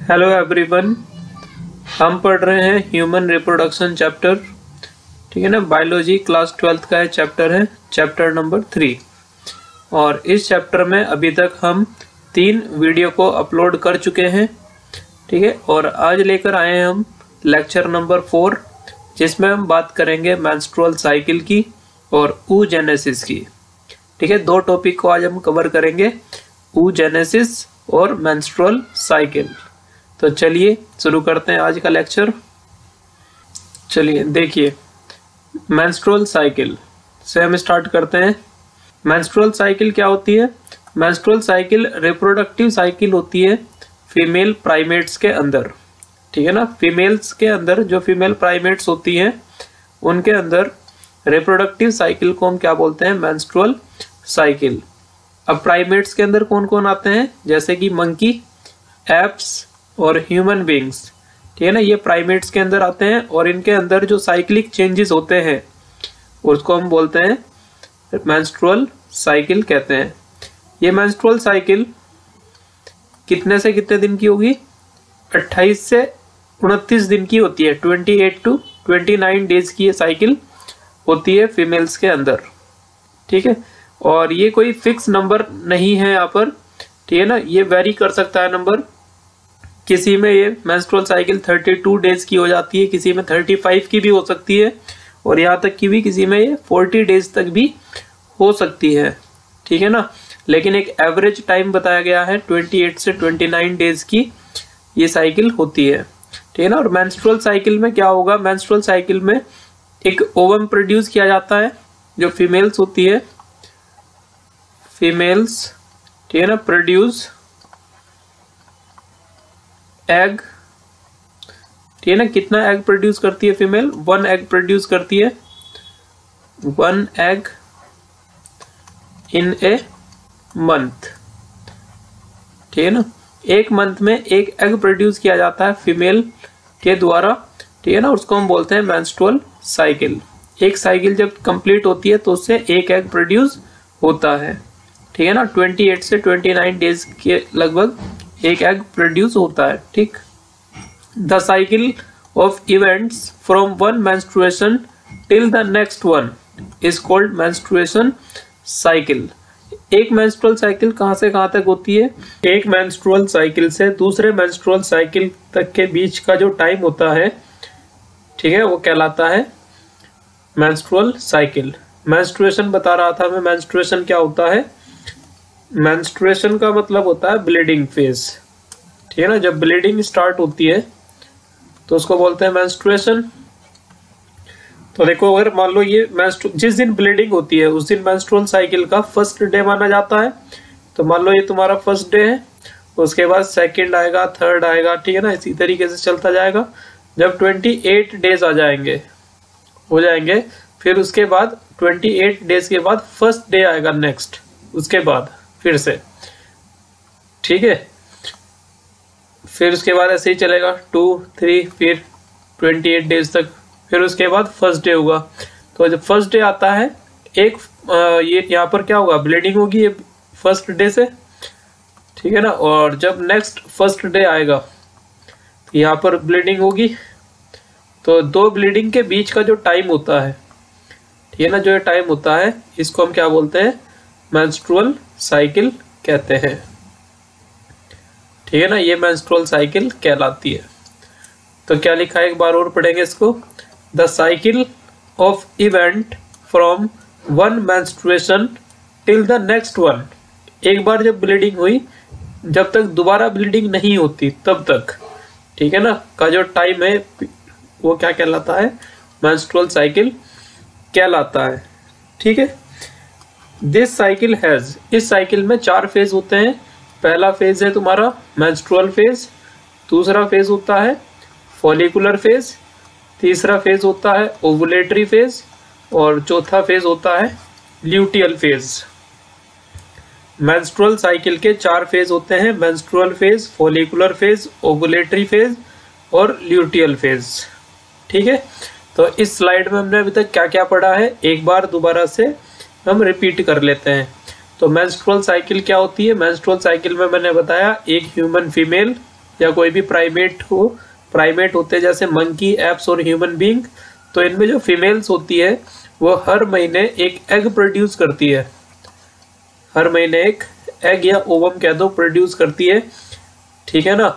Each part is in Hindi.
हेलो एवरीवन, हम पढ़ रहे हैं ह्यूमन रिप्रोडक्शन चैप्टर। ठीक है ना। बायोलॉजी क्लास 12th का चैप्टर है, चैप्टर नंबर 3। और इस चैप्टर में अभी तक हम 3 वीडियो को अपलोड कर चुके हैं। ठीक है। और आज लेकर आए हैं हम लेक्चर नंबर 4, जिसमें हम बात करेंगे मेंस्ट्रुअल साइकिल की और oogenesis की। ठीक है। 2 टॉपिक को आज हम कवर करेंगे, oogenesis और मेंस्ट्रुअल साइकिल। तो चलिए शुरू करते हैं आज का लेक्चर। चलिए देखिए, मेंस्ट्रुअल साइकिल से हम स्टार्ट करते हैं। मेंस्ट्रुअल साइकिल क्या होती है? मेंस्ट्रुअल साइकिल रिप्रोडक्टिव साइकिल होती है फीमेल प्राइमेट्स के अंदर। ठीक है ना। फीमेल्स के अंदर जो फीमेल प्राइमेट्स होती हैं उनके अंदर रिप्रोडक्टिव साइकिल को हम क्या बोलते हैं? Menstrual cycle. अब प्राइमेट्स के अंदर कौन कौन आते हैं? जैसे कि मंकी, एप्स और ह्यूमन बींग्स। ठीक है ना। ये प्राइमेट्स के अंदर आते हैं और इनके अंदर जो साइक्लिक चेंजेस होते हैं उसको हम बोलते हैं मेंस्ट्रुअल साइकिल कहते हैं। ये मेंस्ट्रुअल साइकिल कितने से कितने दिन की होगी? 28 से 29 दिन की होती है। 28 to 29 डेज की ये साइकिल होती है फीमेल्स के अंदर। ठीक है। और ये कोई फिक्स नंबर नहीं है यहाँ पर। ठीक है ना। ये वेरी कर सकता है नंबर। किसी में ये मेंस्ट्रुअल साइकिल 32 डेज की हो जाती है, किसी में 35 की भी हो सकती है, और यहाँ तक की भी किसी में ये 40 डेज तक भी हो सकती है। ठीक है ना। लेकिन एक एवरेज टाइम बताया गया है 28 से 29 डेज की ये साइकिल होती है। ठीक है ना। और मेंस्ट्रुअल साइकिल में क्या होगा? मेंस्ट्रुअल साइकिल में एक ओवम प्रोड्यूस किया जाता है। जो फीमेल्स होती है, फीमेल्स, ठीक है ना, प्रोड्यूस एग। ठीक है ना। कितना एग प्रोड्यूस करती है फीमेल? 1 एग प्रोड्यूस करती है। 1 एग इन ए मंथ। ठीक है ना। एक मंथ में एक एग प्रोड्यूस किया जाता है फीमेल के द्वारा। ठीक है ना। उसको हम बोलते हैं मेंस्ट्रुअल साइकिल। एक साइकिल जब कंप्लीट होती है तो उससे एक एग प्रोड्यूस होता है। ठीक है ना। 28 से 29 डेज के लगभग एक एग प्रोड्यूस होता है। ठीक। The cycle of events from one menstruation till the next one is called menstruation cycle. एक मेंस्ट्रुअल साइकिल कहां से कहां तक होती है? एक मेंस्ट्रुअल साइकिल से दूसरे मेंस्ट्रुअल साइकिल तक के बीच का जो टाइम होता है, ठीक है, वो कहलाता है मेंस्ट्रुअल साइकिल। मेंस्ट्रुएशन बता रहा था मैं, मेंस्ट्रुएशन क्या होता है? मेंस्ट्रुएशन का मतलब होता है ब्लीडिंग फेज। ठीक है ना। जब ब्लीडिंग स्टार्ट होती है तो उसको बोलते हैं मेंस्ट्रुएशन। तो देखो, अगर मान लो ये जिस दिन ब्लीडिंग होती है उस दिन मेंस्ट्रुअल साइकिल का फर्स्ट डे माना जाता है। तो मान लो ये तुम्हारा फर्स्ट डे है, उसके बाद सेकंड आएगा, थर्ड आएगा। ठीक है ना। इसी तरीके से चलता जाएगा। जब 28 डेज आ जाएंगे हो जाएंगे, फिर उसके बाद 28 डेज के बाद फर्स्ट डे आएगा नेक्स्ट, उसके बाद फिर से। ठीक है। फिर उसके बाद ऐसे ही चलेगा 2, 3, फिर 28 डेज तक, फिर उसके बाद फर्स्ट डे होगा। तो जब फर्स्ट डे आता है, एक ये यहाँ पर क्या होगा? ब्लीडिंग होगी ये फर्स्ट डे से। ठीक है ना। और जब नेक्स्ट फर्स्ट डे आएगा तो यहाँ पर ब्लीडिंग होगी। तो 2 ब्लीडिंग के बीच का जो टाइम होता है, ठीक है ना, जो टाइम होता है, इसको हम क्या बोलते हैं? मेंस्ट्रुअल साइकिल कहते हैं। ठीक है ना। ये मेंस्ट्रुअल साइकिल कहलाती है। तो क्या लिखा है, एक बार और पढ़ेंगे इसको। The cycle of event from one menstruation till the next one. एक बार जब ब्लीडिंग हुई, जब तक दोबारा ब्लीडिंग नहीं होती तब तक, ठीक है ना, का जो टाइम है वो क्या कहलाता है? मेंस्ट्रुअल साइकिल कहलाता है। ठीक है। दिस साइकिल हैज, इस साइकिल में 4 फेज होते हैं। पहला फेज है तुम्हारा मेंस्ट्रुअल फेज, दूसरा फेज होता है फॉलिकुलर फेज, तीसरा फेज होता है ओवुलेटरी फेज, और चौथा फेज होता है ल्यूटियल फेज। मेंस्ट्रुअल साइकिल के 4 फेज होते हैं: menstrual phase, follicular phase, ovulatory phase और ल्यूटियल फेज। ठीक है। तो इस स्लाइड में हमने अभी तक क्या क्या पढ़ा है, एक बार दोबारा से हम रिपीट कर लेते हैं। तो मेंस्ट्रुअल साइकिल क्या होती है? मेंस्ट्रुअल साइकिल में मैंने बताया, एक ह्यूमन फीमेल या कोई भी प्राइमेट होते हैं जैसे मंकी, एप्स और ह्यूमन बीइंग, तो इनमें जो फीमेल्स होती है वो हर महीने एक एग प्रोड्यूस करती है, हर महीने एक एग या ओवम कह दो प्रोड्यूस करती है, ठीक है ना।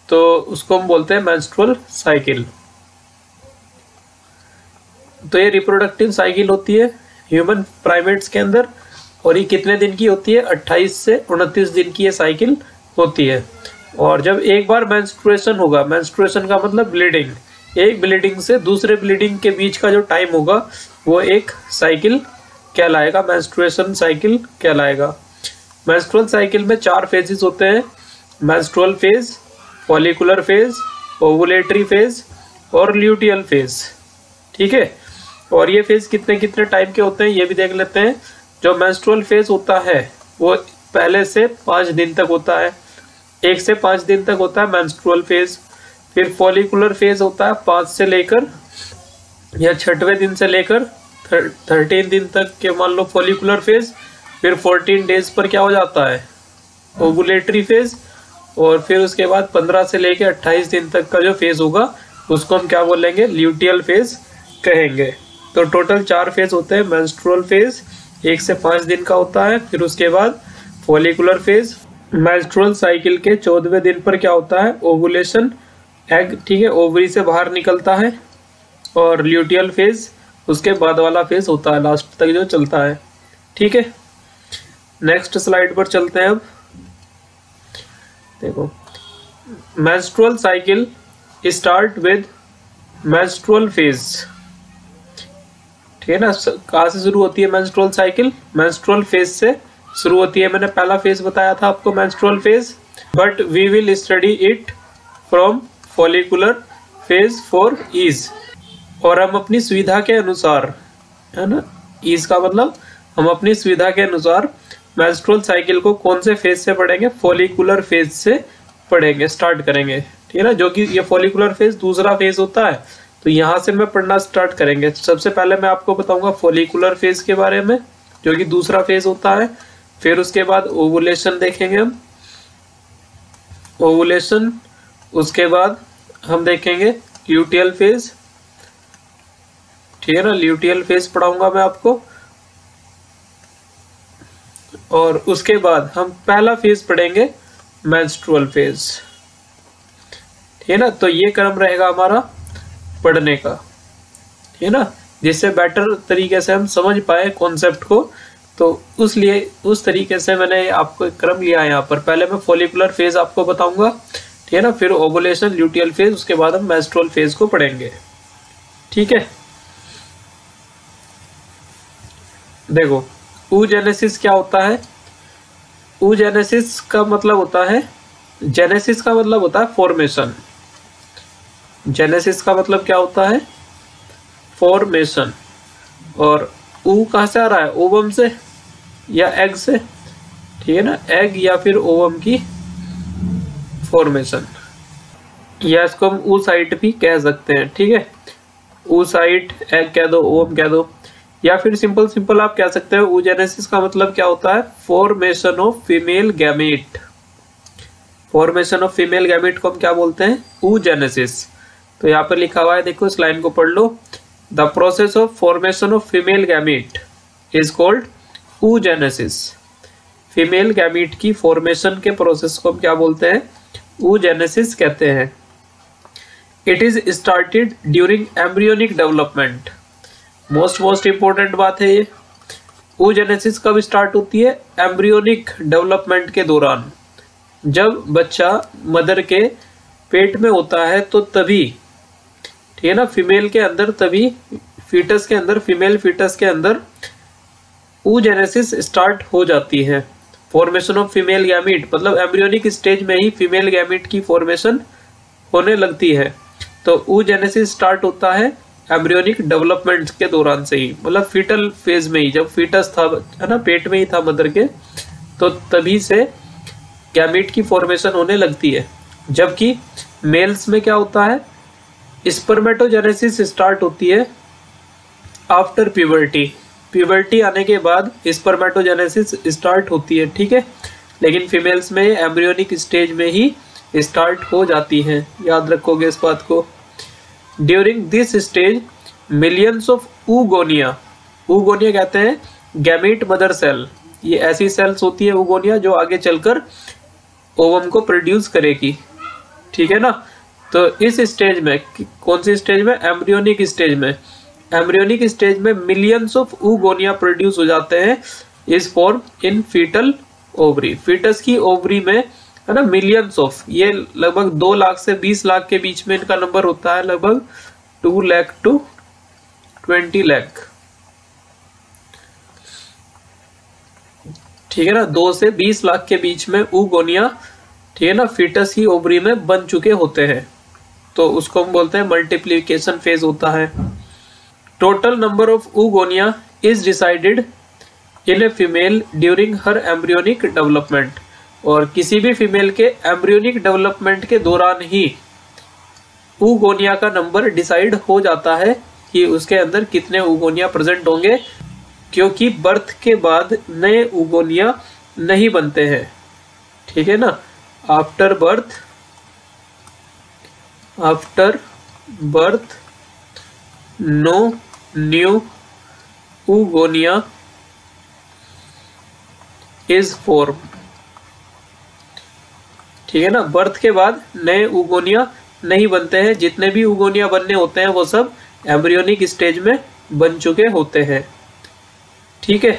तो उसको हम बोलते हैं मेंस्ट्रुअल साइकिल। तो ये रिप्रोडक्टिव साइकिल होती है ह्यूमन प्राइमेट्स के अंदर, और ये कितने दिन की होती है? 28 से 29 दिन की ये साइकिल होती है। और जब एक बार मेंस्ट्रुएशन होगा, मेंस्ट्रुएशन का मतलब ब्लीडिंग, एक ब्लीडिंग से दूसरे ब्लीडिंग के बीच का जो टाइम होगा वो एक साइकिल कहलाएगा, मेंस्ट्रुएशन साइकिल कहलाएगा। मेंस्ट्रुअल साइकिल में 4 फेजेस होते हैं, menstrual phase, follicular phase, ovulatory phase और ल्यूटियल फेज, ठीक है। और ये फेज कितने कितने टाइम के होते हैं ये भी देख लेते हैं। जो मेंस्ट्रुअल फेज होता है वो पहले से 5 दिन तक होता है, 1 से 5 दिन तक होता है मेंस्ट्रुअल फेज। फिर फॉलिकुलर फेज होता है 5 से लेकर या 6वें दिन से लेकर 13 दिन तक के, मान लो फॉलिकुलर फेज। फिर 14 डेज पर क्या हो जाता है? Ovulatory phase. और फिर उसके बाद 15 से लेकर 28 दिन तक का जो फेज होगा उसको हम क्या बोलेंगे? ल्यूटियल फेज कहेंगे। तो टोटल 4 फेज होते हैं। मेंस्ट्रुअल फेज 1 से 5 दिन का होता है, फिर उसके बाद फॉलिकुलर फेज, मेंस्ट्रुअल साइकिल के 14वें दिन पर क्या होता है? ओवुलेशन, एग, ठीक है, ओवरी से बाहर निकलता है। और ल्यूटियल फेज उसके बाद वाला फेज होता है, लास्ट तक जो चलता है, ठीक है। नेक्स्ट स्लाइड पर चलते हैं। अब देखो, menstrual cycle start with menstrual phase, ठीक है ना। कहाँ से शुरू होती है मेंस्ट्रुअल साइकिल? मेंस्ट्रुअल फेज से शुरू होती है। मैंने पहला फेज बताया था आपको, menstrual phase, but we will study it from follicular phase for ease. और हम अपनी सुविधा के अनुसार, है ना, ईज का मतलब हम अपनी सुविधा के अनुसार मेंस्ट्रुअल साइकिल को कौन से फेज से पढ़ेंगे? फॉलिकुलर फेज से पढ़ेंगे, स्टार्ट करेंगे, ठीक है ना। जो कि ये फॉलिकुलर फेज दूसरा फेज होता है, तो यहाँ से मैं पढ़ना स्टार्ट करेंगे। सबसे पहले मैं आपको बताऊंगा फॉलिकुलर फेज के बारे में, जो कि दूसरा फेज होता है। फिर उसके बाद ओवुलेशन देखेंगे हम, ओवुलेशन। उसके बाद हम देखेंगे ल्यूटियल फेज, ठीक है ना, ल्यूटियल फेज पढ़ाऊंगा मैं आपको। और उसके बाद हम पहला फेज पढ़ेंगे मेंस्ट्रुअल फेज, ठीक है ना। तो ये क्रम रहेगा हमारा पढ़ने का, ठीक है ना, जिससे बेटर तरीके से हम समझ पाए कॉन्सेप्ट को। तो उस तरीके से मैंने आपको एक क्रम लिया है यहाँ पर। पहले मैं फॉलिकुलर फेज आपको बताऊंगा, ठीक है ना, फिर ओवुलेशन, ल्यूटियल फेज, उसके बाद हम मेंस्ट्रुअल फेज को पढ़ेंगे, ठीक है। देखो, oogenesis क्या होता है? oogenesis का मतलब होता है, जेनेसिस का मतलब होता है फॉर्मेशन। जेनेसिस का मतलब क्या होता है? फॉर्मेशन। और ऊ कहाँ से आ रहा है? ओवम से या एग से, ठीक है ना, एग या फिर ओवम की फॉर्मेशन, या इसको हम oocyte भी कह सकते हैं, ठीक है। oocyte, एग कह दो, ओवम कह दो, या फिर सिंपल आप कह सकते हो oogenesis का मतलब क्या होता है? Formation of female gamete. Formation of female gamete को हम क्या बोलते हैं? oogenesis। तो यहाँ पर लिखा हुआ है, देखो इस लाइन को पढ़ लो। The process of formation of female gamete is called oogenesis। Female gamete की फॉर्मेशन के प्रोसेस को हम क्या बोलते हैं? oogenesis कहते हैं। It is started during embryonic development. Most important बात है ये। oogenesis कब स्टार्ट होती है? एम्ब्रियोनिक डेवलपमेंट के दौरान। जब बच्चा मदर के पेट में होता है तो तभी, ठीक है ना, फीमेल के अंदर, तभी फीटस के अंदर, फीमेल फीटस के अंदर oogenesis स्टार्ट हो जाती है। फॉर्मेशन ऑफ फीमेल गैमेट मतलब एम्ब्रियोनिक स्टेज में ही फीमेल गैमेट की फॉर्मेशन होने लगती है। तो oogenesis स्टार्ट होता है एम्ब्रियोनिक डेवलपमेंट के दौरान से ही, मतलब फीटल फेज में ही, जब फीटस था, है ना, पेट में ही था मदर के, तो तभी से गैमेट की फॉर्मेशन होने लगती है। जबकि मेल्स में क्या होता है? स्पर्मेटोजेनेसिस स्टार्ट होती है आफ्टर प्यूबर्टी। प्यूबर्टी आने के बाद स्पर्मेटोजेनेसिस स्टार्ट होती है, ठीक है। लेकिन फीमेल्स में एम्ब्रियोनिक स्टेज में ही स्टार्ट हो जाती हैं, याद रखोगे इस बात को। During this stage millions of oogonia, oogonia कहते हैं गैमीट मदर सेल, ये ऐसी सेल्स होती है oogonia जो आगे चलकर ओवम को प्रोड्यूस करेगी, ठीक है ना। तो इस स्टेज में, कौन सी स्टेज में, एम्ब्रियोनिक स्टेज में, एम्ब्रियोनिक स्टेज में मिलियंस ऑफ oogonia प्रोड्यूस हो जाते हैं, is form in fetal ovary, foetus की ओवरी में, है ना, मिलियंस ऑफ, ये लगभग 2 लाख से 20 लाख के बीच में इनका नंबर होता है, लगभग 2 लाख टू 20 लाख, ठीक है ना, 2 से 20 लाख के बीच में oogonia, ठीक है ना, फीटस की ओवरी में बन चुके होते हैं, तो उसको हम बोलते हैं मल्टीप्लिकेशन फेज होता है। Total number of oogonia is decided in a female during her embryonic development, और किसी भी फीमेल के एम्ब्रियोनिक डेवलपमेंट के दौरान ही oogonia का नंबर डिसाइड हो जाता है कि उसके अंदर कितने oogonia प्रेजेंट होंगे, क्योंकि बर्थ के बाद नए oogonia नहीं बनते हैं, ठीक है ना। After birth no new oogonia is form, ठीक है ना, बर्थ के बाद नए oogonia नहीं बनते हैं, जितने भी oogonia बनने होते हैं वो सब एम्ब्रियोनिक स्टेज में बन चुके होते हैं, ठीक है।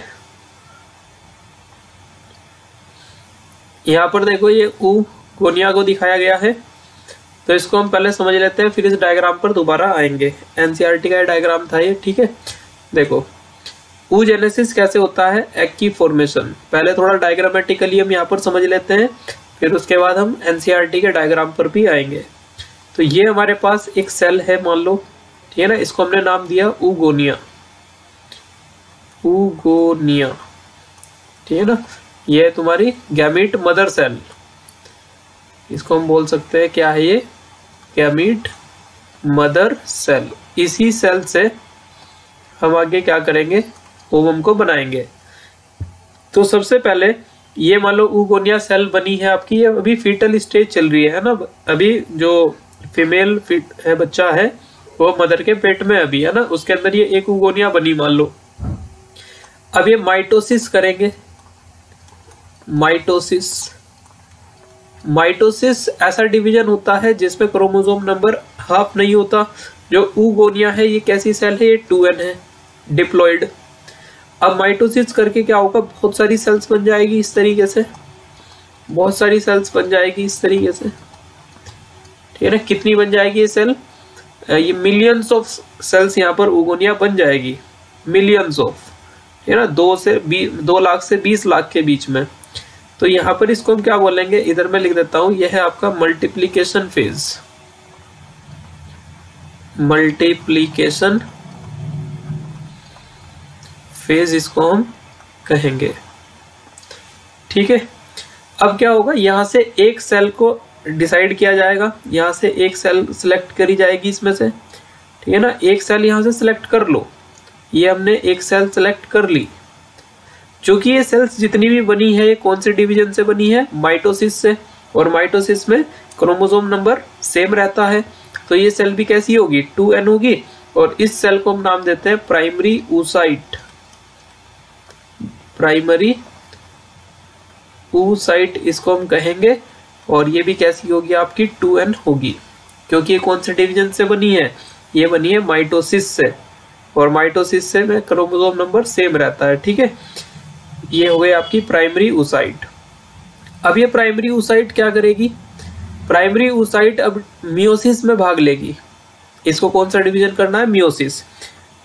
यहाँ पर देखो ये oogonia को दिखाया गया है, तो इसको हम पहले समझ लेते हैं, फिर इस डायग्राम पर दोबारा आएंगे। एनसीईआरटी का डायग्राम था ये, ठीक है। देखो oogenesis कैसे होता है, एग की फॉर्मेशन, पहले थोड़ा डायग्रामेटिकली हम यहाँ पर समझ लेते हैं, फिर उसके बाद हम एनसीईआरटी के डायग्राम पर भी आएंगे। तो ये हमारे पास एक सेल है, मान लो, ठीक है ना, इसको हमने नाम दिया oogonia, ठीक है ना, ये है तुम्हारी गैमीट मदर सेल, इसको हम बोल सकते हैं क्या है ये, गैमीट मदर सेल। इसी सेल से हम आगे क्या करेंगे, ओवम को बनाएंगे। तो सबसे पहले ये मान लो oogonia सेल बनी है आपकी, ये अभी फीटल स्टेज चल रही है ना, अभी जो फीमेल है, बच्चा है, वो मदर के पेट में अभी है ना, उसके अंदर ये एक oogonia बनी मान लो। अब ये माइटोसिस करेंगे, माइटोसिस ऐसा डिवीजन होता है जिसमें क्रोमोसोम नंबर हाफ नहीं होता। जो oogonia है ये कैसी सेल है, ये 2n है, डिप्लॉइड। अब माइटोसिस करके क्या होगा, बहुत सारी सेल्स बन जाएगी इस तरीके से, बहुत सारी सेल्स बन जाएगी इस तरीके से, ठीक है ना। कितनी बन जाएगी ये सेल, ये मिलियंस ऑफ सेल्स यहाँ पर oogonia बन जाएगी, मिलियंस ऑफ, है ना, 2 लाख से 20 लाख के बीच में। तो यहाँ पर इसको हम क्या बोलेंगे, इधर मैं लिख देता हूं, यह है आपका मल्टीप्लिकेशन फेज, मल्टीप्लिकेशन फेज इसको हम कहेंगे, ठीक है। अब क्या होगा, यहां से एक सेल को डिसाइड किया जाएगा, यहां से एक सेल सिलेक्ट करी जाएगी इसमें से, ठीक है ना, एक सेल यहां से सिलेक्ट कर लो, ये हमने एक सेल सिलेक्ट कर ली। चूंकि ये सेल्स जितनी भी बनी है ये कौन से डिवीजन से बनी है, माइटोसिस से, और माइटोसिस में क्रोमोसोम नंबर सेम रहता है, तो ये सेल भी कैसी होगी, 2n होगी, और इस सेल को हम नाम देते हैं प्राइमरी oocyte, प्राइमरी oocyte इसको हम कहेंगे, और ये भी कैसी होगी आपकी 2n होगी, क्योंकि ये कौन से डिवीजन से बनी है, ये बनी है माइटोसिस से, और माइटोसिस से में क्रोमोसोम नंबर सेम रहता है, ठीक है। ये हो गई आपकी प्राइमरी oocyte। अब ये प्राइमरी oocyte क्या करेगी, प्राइमरी oocyte अब मियोसिस में भाग लेगी, इसको कौन सा डिवीजन करना है, मियोसिस।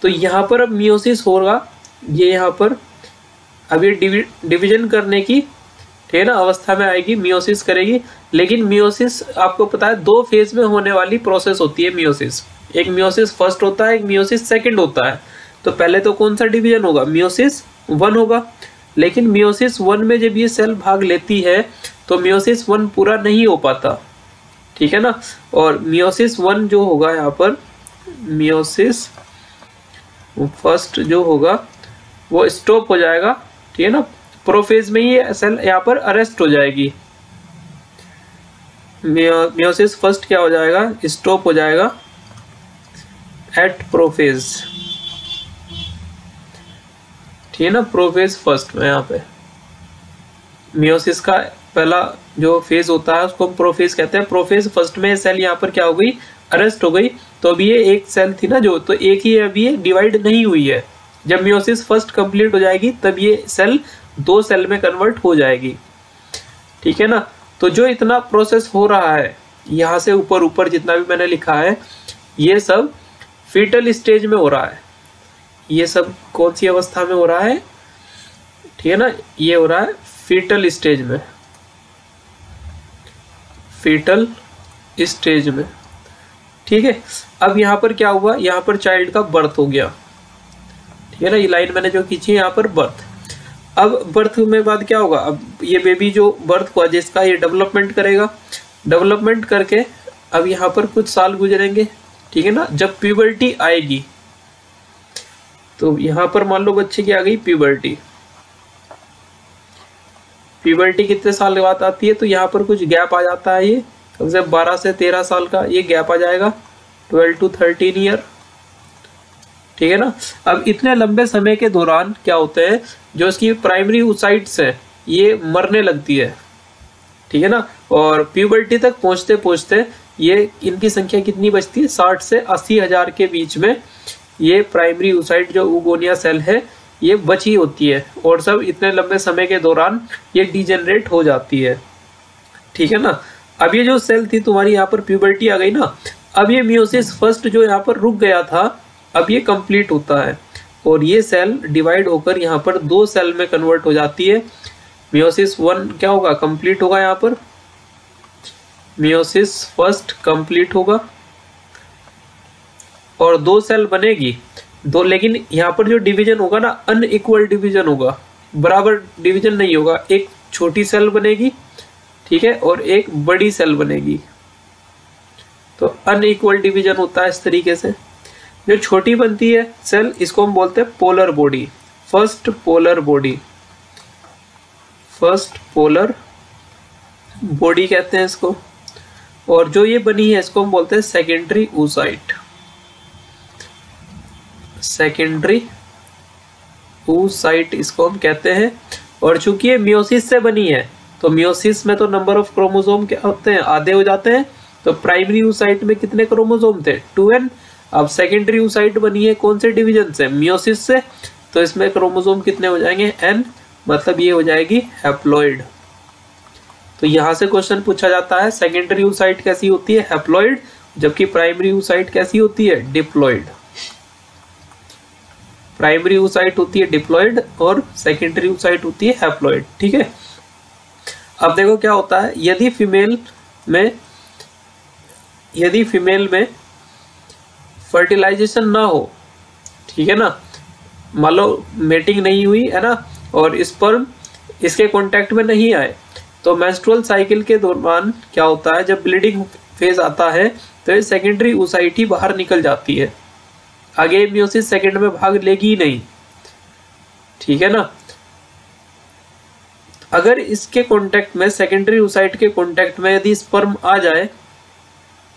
तो यहाँ पर अब मियोसिस होगा, ये यहाँ पर अब ये डिवीजन करने की, ठीक है ना, अवस्था में आएगी, मियोसिस करेगी। लेकिन मियोसिस आपको पता है 2 फेज में होने वाली प्रोसेस होती है मियोसिस, एक मियोसिस फर्स्ट होता है, एक मियोसिस सेकंड होता है। तो पहले तो कौन सा डिवीजन होगा, मियोसिस 1 होगा, लेकिन मियोसिस 1 में जब ये सेल भाग लेती है तो मियोसिस 1 पूरा नहीं हो पाता, ठीक है ना। और मियोसिस 1 जो होगा यहाँ पर, मियोसिस फर्स्ट जो होगा वो स्टॉप हो जाएगा, ठीक है ना, प्रोफेज में ये सेल यहाँ पर अरेस्ट हो जाएगी, मियोसिस फर्स्ट क्या हो जाएगा, स्टॉप हो जाएगा एट प्रोफेज, ठीक है ना, प्रोफेज फर्स्ट में। यहाँ पे मियोसिस का पहला जो फेज होता है उसको हम प्रोफेज कहते हैं। प्रोफेज फर्स्ट में सेल यहाँ पर क्या हो गई, अरेस्ट हो गई। तो अभी ये एक सेल थी ना जो, तो एक ही अभी ये डिवाइड नहीं हुई है। जब मियोसिस फर्स्ट कंप्लीट हो जाएगी तब ये सेल 2 सेल में कन्वर्ट हो जाएगी, ठीक है ना। तो जो इतना प्रोसेस हो रहा है यहाँ से ऊपर ऊपर जितना भी मैंने लिखा है, ये सब फीटल स्टेज में हो रहा है। ये सब कौन सी अवस्था में हो रहा है, ठीक है ना, ये हो रहा है फीटल स्टेज में, फीटल स्टेज में, ठीक है। अब यहाँ पर क्या हुआ, यहाँ पर चाइल्ड का बर्थ हो गया, ठीक है ना। ये लाइन मैंने जो खींची है यहाँ पर बर्थ। अब बर्थ में बाद क्या होगा, अब ये बेबी जो बर्थ हुआ जिसका, ये डेवलपमेंट करेगा। डेवलपमेंट करके अब यहाँ पर कुछ साल गुजरेंगे, ठीक है ना। जब प्यूबर्टी आएगी तो यहाँ पर मान लो बच्चे की आ गई प्यूबर्टी। प्यूबर्टी कितने साल के बाद आती है, तो यहाँ पर कुछ गैप आ जाता है, ये कम से 12 से 13 साल का ये गैप आ जाएगा, 12 to 13 ईयर, ठीक है ना। अब इतने लंबे समय के दौरान क्या होते हैं, जो इसकी प्राइमरी oocytes है ये मरने लगती है, ठीक है ना। और प्यूबर्टी तक पहुंचते पहुंचते ये इनकी संख्या कितनी बचती है, 60 से 80 हजार के बीच में ये प्राइमरी oocyte जो oogonia सेल है ये बची होती है। और सब इतने लंबे समय के दौरान ये डिजेनरेट हो जाती है, ठीक है ना। अब ये जो सेल थी तुम्हारी, यहाँ पर प्यूबर्टी आ गई ना, अब ये मियोसिस फर्स्ट जो यहाँ पर रुक गया था, अब ये कंप्लीट होता है और ये सेल डिवाइड होकर यहाँ पर 2 सेल में कन्वर्ट हो जाती है। मियोसिस 1 क्या होगा, कंप्लीट होगा, यहाँ पर मियोसिस फर्स्ट कंप्लीट होगा और 2 सेल बनेगी, 2, लेकिन यहाँ पर जो डिवीजन होगा ना, अनइक्वल डिवीजन होगा, बराबर डिवीजन नहीं होगा। एक छोटी सेल बनेगी, ठीक है, और एक बड़ी सेल बनेगी, तो अनइक्वल डिवीजन होता है इस तरीके से। जो छोटी बनती है सेल, इसको हम बोलते हैं polar body, first polar body, first polar body कहते हैं इसको। और जो ये बनी है इसको हम बोलते हैं सेकेंडरी oocyte, सेकेंडरी oocyte इसको हम कहते हैं। और चूंकि ये मियोसिस से बनी है, तो मियोसिस में तो नंबर ऑफ क्रोमोसोम क्या होते हैं, आधे हो जाते हैं। तो प्राइमरी oocyte में कितने क्रोमोसोम थे, 2n। अब सेकेंडरी oocyte बनी है कौन से डिवीजन से, मियोसिस से, तो इसमें क्रोमोसोम कितने हो जाएंगे, n, मतलब ये हो जाएगी हैप्लॉइड। तो यहां से क्वेश्चन पूछा जाता है सेकेंडरी oocyte कैसी होती है, हैप्लॉइड, जबकि प्राइमरी oocyte कैसी होती है, डिप्लॉइड। प्राइमरी oocyte होती है डिप्लॉइड और सेकेंडरी oocyte होती है हैप्लॉइड, ठीक है। अब देखो क्या होता है, यदि फीमेल में फर्टिलाइजेशन ना हो, ठीक है ना, मान लो मेटिंग नहीं हुई है ना, और स्पर्म इसके कांटेक्ट में नहीं आए, तो मेंस्ट्रुअल साइकिल के दौरान क्या होता है, जब ब्लीडिंग फेज आता है तो ये सेकेंडरी oocyte ही बाहर निकल जाती है, आगे मियोसिस सेकेंड में भाग लेगी ही नहीं, ठीक है ना। अगर इसके कांटेक्ट में, सेकेंडरी oocyte के कांटेक्ट में यदि स्पर्म आ जाए,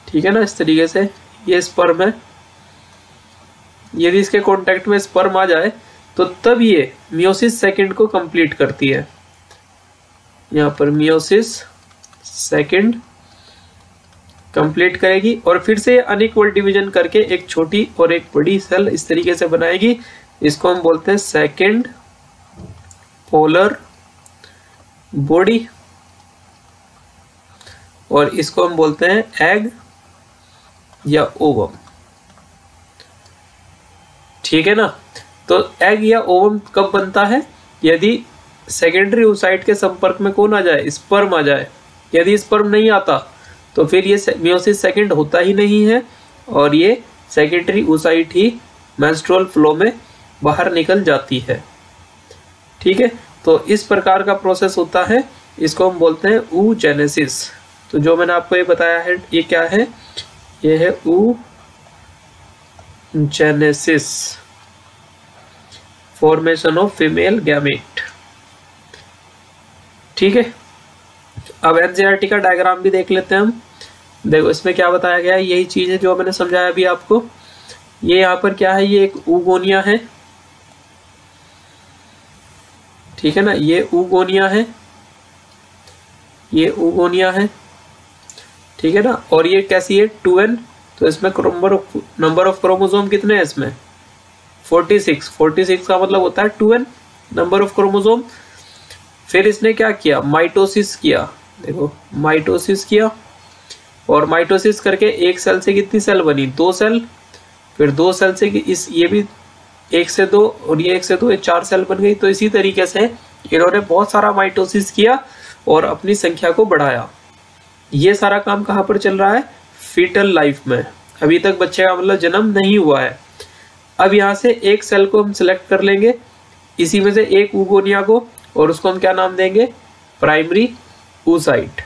ठीक है ना, इस तरीके से ये स्पर्म है, यदि इसके कांटेक्ट में स्पर्म आ जाए तो तब ये मियोसिस सेकेंड को कंप्लीट करती है। यहाँ पर मियोसिस सेकेंड कंप्लीट करेगी और फिर से अनइक्वल डिवीजन करके एक छोटी और एक बड़ी सेल इस तरीके से बनाएगी। इसको हम बोलते हैं सेकेंड पोलर बॉडी, और इसको हम बोलते हैं एग या ओवम, ठीक है ना। तो एग या ओवम कब बनता है, यदि सेकेंडरी oocyte के संपर्क में कौन आ जाए, स्पर्म आ जाए। यदि स्पर्म नहीं आता तो फिर ये मियोसिस सेकेंड होता ही नहीं है और ये सेकेंडरी oocyte ही मेंस्ट्रुअल फ्लो में बाहर निकल जाती है, ठीक है। तो इस प्रकार का प्रोसेस होता है, इसको हम बोलते हैं oogenesis। तो जो मैंने आपको ये बताया है ये क्या है, ये है oogenesis, formation of female gamete, ठीक है। अब एनसीईआरटी का डायग्राम भी देख लेते हैं हम। देखो इसमें क्या बताया गया है, यही चीज है जो मैंने समझाया अभी आपको। ये यहाँ पर क्या है, ये एक ऊगोनिया है, ठीक है ना, ये ऊगोनिया है, ये ऊगोनिया है, ठीक है ना। और ये कैसी है, 2n। तो इसमें नंबर ऑफ क्रोमोसोम कितने हैं इसमें, 46। 46 का मतलब होता है 2n नंबर ऑफ क्रोमोसोम। फिर इसने क्या किया, माइटोसिस किया। देखो माइटोसिस किया, और माइटोसिस करके एक सेल से कितनी सेल बनी, 2 सेल। फिर 2 सेल से इस ये भी 1 से 2 और ये 1 से 2, ये 4 सेल बन गई। तो इसी तरीके से इन्होंने बहुत सारा माइटोसिस किया और अपनी संख्या को बढ़ाया। ये सारा काम कहाँ पर चल रहा है, फीटल लाइफ में। अभी तक बच्चे का मतलब जन्म नहीं हुआ है। अब यहाँ से एक सेल को हम सिलेक्ट कर लेंगे, इसी में से एक ऊगोनिया को, और उसको हम क्या नाम देंगे, प्राइमरी oocyte,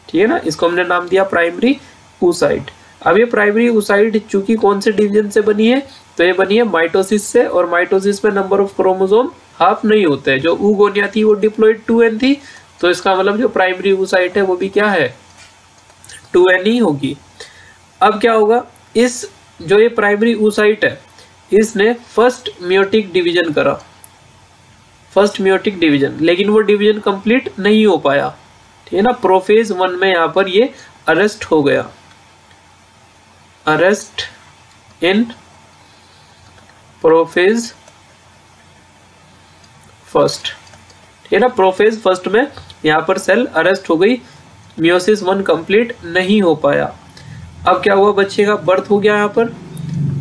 ठीक है ना। इसको हमने नाम दिया प्राइमरी oocyte। अब ये प्राइमरी oocyte चूंकि कौन से डिवीजन से बनी है, तो ये बनी है माइटोसिस से, और माइटोसिस में नंबर ऑफ क्रोमोसोम हाफ नहीं होते हैं। जो ऊगोनिया थी वो डिप्लॉइड 2n थी, तो इसका मतलब जो प्राइमरी oocyte है वो भी क्या है, 2n ही होगी। अब क्या होगा, इस जो ये प्राइमरी oocyte है, इसने फर्स्ट मियोटिक डिवीजन करा, फर्स्ट मियोटिक डिवीजन, लेकिन वो डिवीजन कंप्लीट नहीं हो पाया, ठीक है ना। प्रोफेज 1 में यहाँ पर ये अरेस्ट हो गया, अरेस्ट इन प्रोफेज फर्स्ट, ठीक है ना। प्रोफेज फर्स्ट में यहाँ पर सेल अरेस्ट हो गई, मियोसिस 1 कंप्लीट नहीं हो पाया। अब क्या हुआ, बच्चे का बर्थ हो गया यहाँ पर,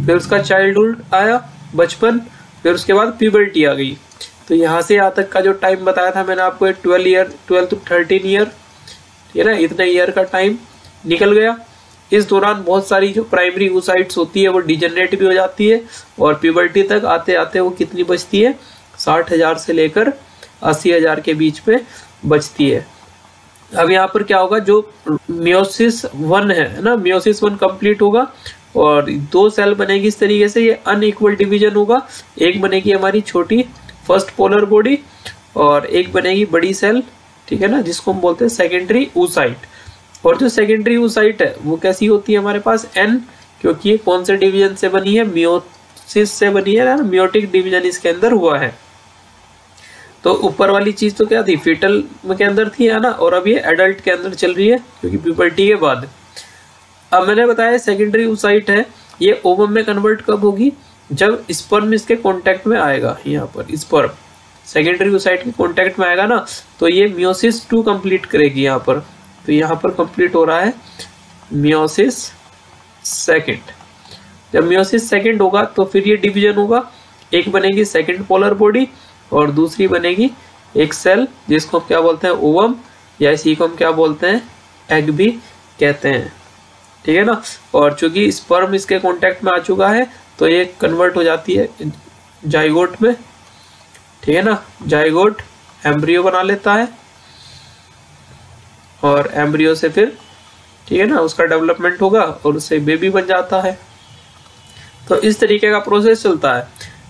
फिर उसका चाइल्डहुड आया, बचपन, फिर उसके बाद प्यूबर्टी आ गई। तो यहाँ से यहाँ तक का जो टाइम बताया था मैंने आपको, 12 to 13 ईयर, ठीक है ना, इतने ईयर का टाइम निकल गया। इस दौरान बहुत सारी जो प्राइमरी oocytes होती है वो डिजेनरेट भी हो जाती है, और प्यूबर्टी तक आते आते वो कितनी बचती है, 60,000 से लेकर 80,000 के बीच में बचती है। अब यहाँ पर क्या होगा, जो मियोसिस 1 है ना, मियोसिस 1 कंप्लीट होगा और 2 सेल बनेगी इस तरीके से, ये अनइक्वल डिवीजन होगा। एक बनेगी हमारी छोटी फर्स्ट पोलर बॉडी, और एक बनेगी बड़ी सेल, ठीक है ना, जिसको हम बोलते हैं सेकेंडरी oocyte। और जो सेकेंडरी oocyte है वो कैसी होती है हमारे पास, n, क्योंकि ये कौन से डिवीजन से बनी है, मियोसिस से बनी है ना, मियोटिक डिवीजन इसके अंदर हुआ है। तो ऊपर वाली चीज तो क्या थी, फीटल के अंदर थी, है ना, और अब ये एडल्ट के अंदर चल रही है, क्योंकि प्यूबर्टी के बाद। अब मैंने बताया सेकेंडरी oocyte है, ये ओवम में कन्वर्ट कब होगी, जब स्पर्म इसके कांटेक्ट में आएगा। यहाँ पर स्पर्म सेकेंडरी oocyte के कांटेक्ट में आएगा ना, तो ये मियोसिस 2 कंप्लीट करेगी यहाँ पर। तो यहाँ पर कंप्लीट हो रहा है मियोसिस सेकंड। जब मियोसिस सेकंड होगा तो फिर ये डिवीजन होगा, एक बनेगी सेकंड पोलर बॉडी और दूसरी बनेगी एक सेल, जिसको हम क्या बोलते हैं, ओवम, या इसी को हम क्या बोलते हैं, एग भी कहते हैं, ठीक है ना। और चूंकि स्पर्म इसके कांटेक्ट में आ चुका है तो ये कन्वर्ट हो जाती है जाइगोट में, ठीक है ना। जाइगोट एम्ब्रियो बना लेता है, और एम्ब्रियो से फिर, ठीक है ना, उसका डेवलपमेंट होगा और उससे बेबी बन जाता है। तो इस तरीके का प्रोसेस चलता है।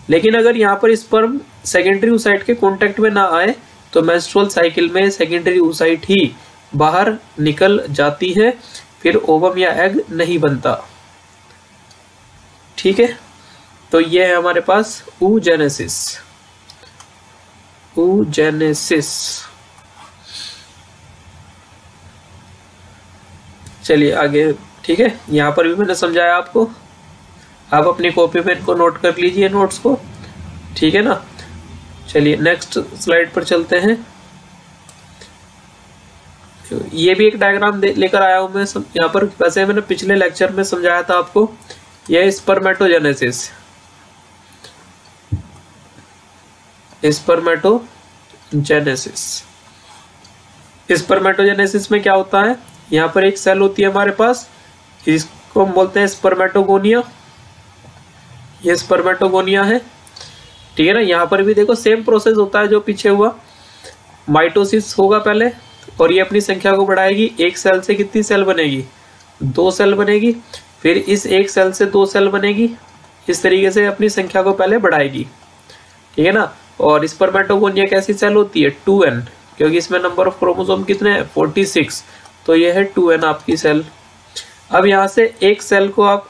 लेकिन अगर यहाँ पर स्पर्म सेकेंडरी oocyte के कांटेक्ट में ना आए तो मेंस्ट्रुअल साइकिल में सेकेंडरी oocyte ही बाहर निकल जाती है, फिर ओवम या एग नहीं बनता, ठीक है। तो ये है हमारे पास oogenesis, oogenesis। चलिए आगे, ठीक है, यहाँ पर भी मैंने समझाया आपको, आप अपनी कॉपी में इनको नोट कर लीजिए, नोट्स को, ठीक है ना। चलिए नेक्स्ट स्लाइड पर चलते हैं। ये भी एक डायग्राम लेकर आया हूं मैं यहाँ पर, वैसे मैंने पिछले लेक्चर में समझाया था आपको। यह स्पर्मेटोजेनेसिस, स्पर्मेटोजेनेसिस। स्पर्मेटोजेनेसिस में क्या होता है, यहाँ पर एक सेल होती है हमारे पास, इसको हम बोलते हैं स्पर्मेटोगोनिया। ये स्पर्मेटोगोनिया है, ठीक है ना। यहाँ पर भी देखो सेम प्रोसेस होता है जो पीछे हुआ, माइटोसिस होगा पहले, और ये अपनी संख्या को बढ़ाएगी। एक सेल से कितनी सेल बनेगी, 2 सेल बनेगी, फिर इस एक सेल से 2 सेल बनेगी, इस तरीके से अपनी संख्या को पहले बढ़ाएगी, ठीक है ना। और स्पर्मेटोगोनिया कैसी सेल होती है, 2n, क्योंकि इसमें नंबर ऑफ क्रोमोसोम कितने हैं 46, तो ये है 2n आपकी सेल। अब यहाँ से एक सेल को आप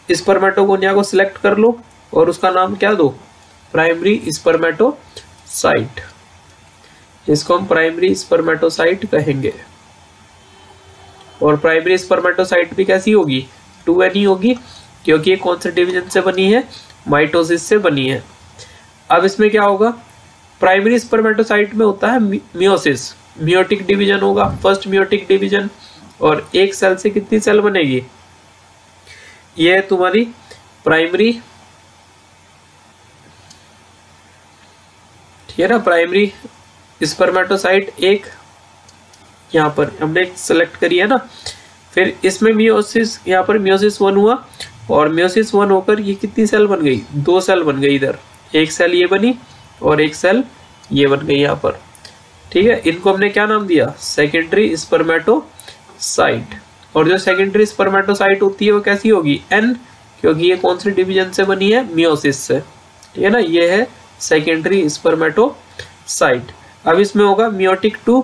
स्पर्मेटोगोनिया को सिलेक्ट कर लो और उसका नाम क्या दो, प्राइमरी स्पर्मेटोसाइट। इसको हम प्राइमरी स्पर्मेटोसाइट कहेंगे। और प्राइमरी स्पर्मेटोसाइट भी कैसी होगी, 2n ही होगी, क्योंकि ये कौन से डिवीजन से बनी है, माइटोसिस से बनी है। अब इसमें क्या होगा, प्राइमरी स्पर्मेटोसाइट में होता है मियोसिस, मियोटिक डिवीजन होगा, फर्स्ट मियोटिक डिवीजन। और एक सेल से कितनी सेल बनेगी, ये है तुम्हारी प्राइमरी, ठीक है ना, प्राइमरी स्पर्मेटोसाइट एक यहाँ पर हमने सेलेक्ट करी है ना। फिर इसमें मियोसिस, यहाँ पर मियोसिस 1 हुआ और मियोसिस 1 होकर ये कितनी सेल बन गई, 2 सेल बन गई। इधर एक सेल ये बनी और एक सेल ये बन गई यहाँ पर, ठीक है। इनको हमने क्या नाम दिया, सेकेंडरी स्पर्मेटोसाइट। और जो सेकेंडरी स्पर्मेटोसाइट होती है वो कैसी होगी, n, क्योंकि ये कौन से डिवीजन से बनी है, मियोसिस से, ठीक है ना। ये है सेकेंडरी स्पर्मेटोसाइट। अब इसमें होगा मियोटिक 2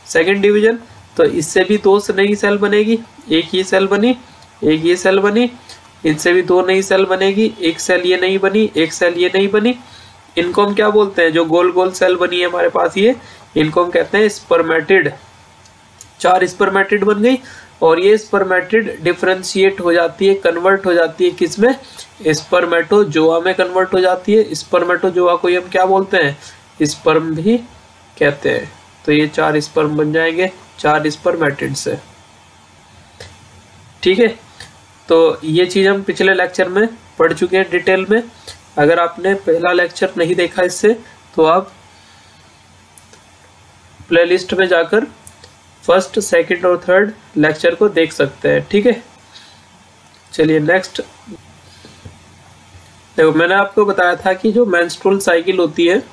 सेकेंड डिवीजन, तो इससे भी 2 नई सेल बनेगी, एक ये सेल बनी, एक ये सेल बनी, इनसे भी 2 नई सेल बनेगी, एक सेल ये नहीं बनी, एक सेल ये नहीं बनी। इनको हम क्या बोलते हैं, जो गोल गोल सेल बनी है हमारे पास ये, इनको हम कहते हैं स्पर्मेटिड। 4 स्पर्मेटिड बन गई और ये स्पर्मेटिड डिफरेंशिएट हो जाती है, कन्वर्ट हो जाती है किसमें, स्पर्मेटोजोआ में कन्वर्ट हो जाती है। स्पर्मेटोजोआ को हम क्या बोलते हैं, स्पर्म भी कहते हैं। तो ये 4 स्पर्म बन जाएंगे 4 स्पर्मेटिड से, ठीक है। तो ये चीज हम पिछले लेक्चर में पढ़ चुके हैं डिटेल में। अगर आपने पहला लेक्चर नहीं देखा इससे, तो आप प्लेलिस्ट में जाकर फर्स्ट, सेकंड और थर्ड लेक्चर को देख सकते हैं, ठीक है। चलिए नेक्स्ट, देखो मैंने आपको बताया था कि जो मेंस्ट्रुअल साइकिल होती है,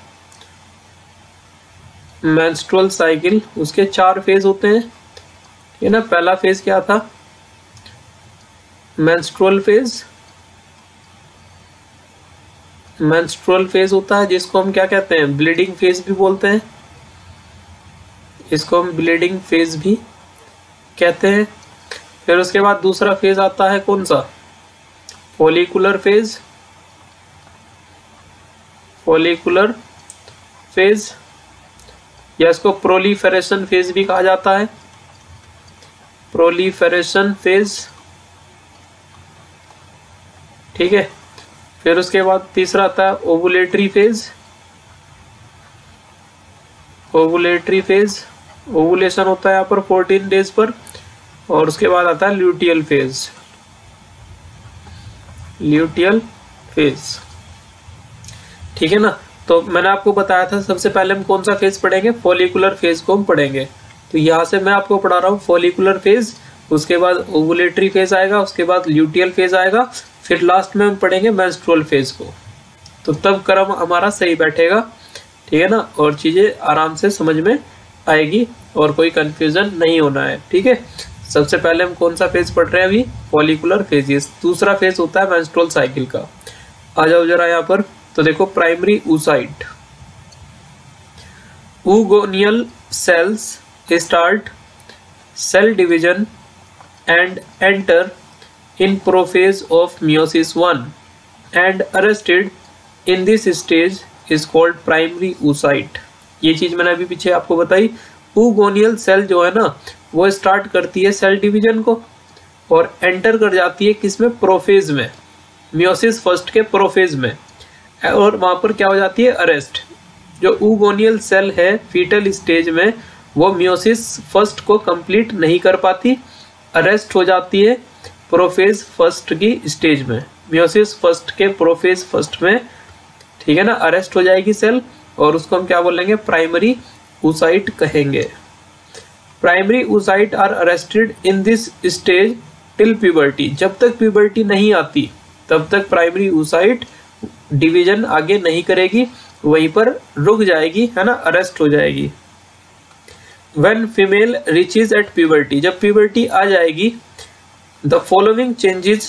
मेंस्ट्रुअल साइकिल, उसके 4 फेज होते हैं, ठीक है ना। पहला फेज क्या था, मेंस्ट्रुअल फेज। मेंस्ट्रुअल फेज होता है जिसको हम क्या कहते हैं, ब्लीडिंग फेज भी बोलते हैं, इसको हम ब्लीडिंग फेज भी कहते हैं। फिर उसके बाद दूसरा फेज आता है कौन सा, फॉलिकुलर फेज। फॉलिकुलर फेज या इसको प्रोलीफेरेशन फेज भी कहा जाता है, प्रोलीफेरेशन फेज, ठीक है। फिर उसके बाद तीसरा आता है ovulatory phase. Ovulatory phase, ovulation होता है यहाँ पर 14 डेज पर। और उसके बाद आता है ल्यूटियल फेज, ल्यूटियल फेज, ठीक है ना। तो मैंने आपको बताया था सबसे पहले हम कौन सा फेज पढ़ेंगे, फॉलिकुलर फेज को हम पढ़ेंगे। तो यहाँ से मैं आपको पढ़ा रहा हूँ फॉलिकुलर फेज, उसके बाद ओवुलेटरी फेज आएगा, उसके बाद ल्यूटियल फेज आएगा, फिर लास्ट में हम पढ़ेंगे मेंस्ट्रुअल फेज को। तो तब क्रम हमारा सही बैठेगा, ठीक है ना, और चीजें आराम से समझ में आएगी और कोई कंफ्यूजन नहीं होना है, ठीक है। सबसे पहले हम कौन सा फेज पढ़ रहे हैं अभी, फॉलिकुलर फेज। दूसरा फेज होता है मेंस्ट्रुअल साइकिल का। आ जाओ जरा यहाँ पर, तो देखो primary oocyte, oogoneal cells start cell division and enter in prophase of meiosis 1 and arrested in this stage is called primary oocyte। ये चीज मैंने अभी पीछे आपको बताई। oogoneal सेल जो है ना, वो स्टार्ट करती है सेल डिवीजन को और एंटर कर जाती है किसमें, प्रोफेज में, मियोसिस फर्स्ट के प्रोफेज में। और वहां पर क्या हो जाती है, अरेस्ट। जो oogoneal सेल है फीटल स्टेज में, वो मियोसिस फर्स्ट को कंप्लीट नहीं कर पाती, अरेस्ट हो जाती है प्रोफेज फर्स्ट की स्टेज में, मियोसिस फर्स्ट के प्रोफेज फर्स्ट में, ठीक है ना, अरेस्ट हो जाएगी सेल। और उसको हम क्या बोलेंगे, प्राइमरी oocyte कहेंगे। Primary oocyte are arrested in this stage till puberty. जब तक प्यूबर्टी नहीं आती तब तक प्राइमरी oocyte डिवीजन आगे नहीं करेगी, वहीं पर रुक जाएगी, है ना, अरेस्ट हो जाएगी। When female reaches at puberty, जब प्यूबर्टी आ जाएगी, the following changes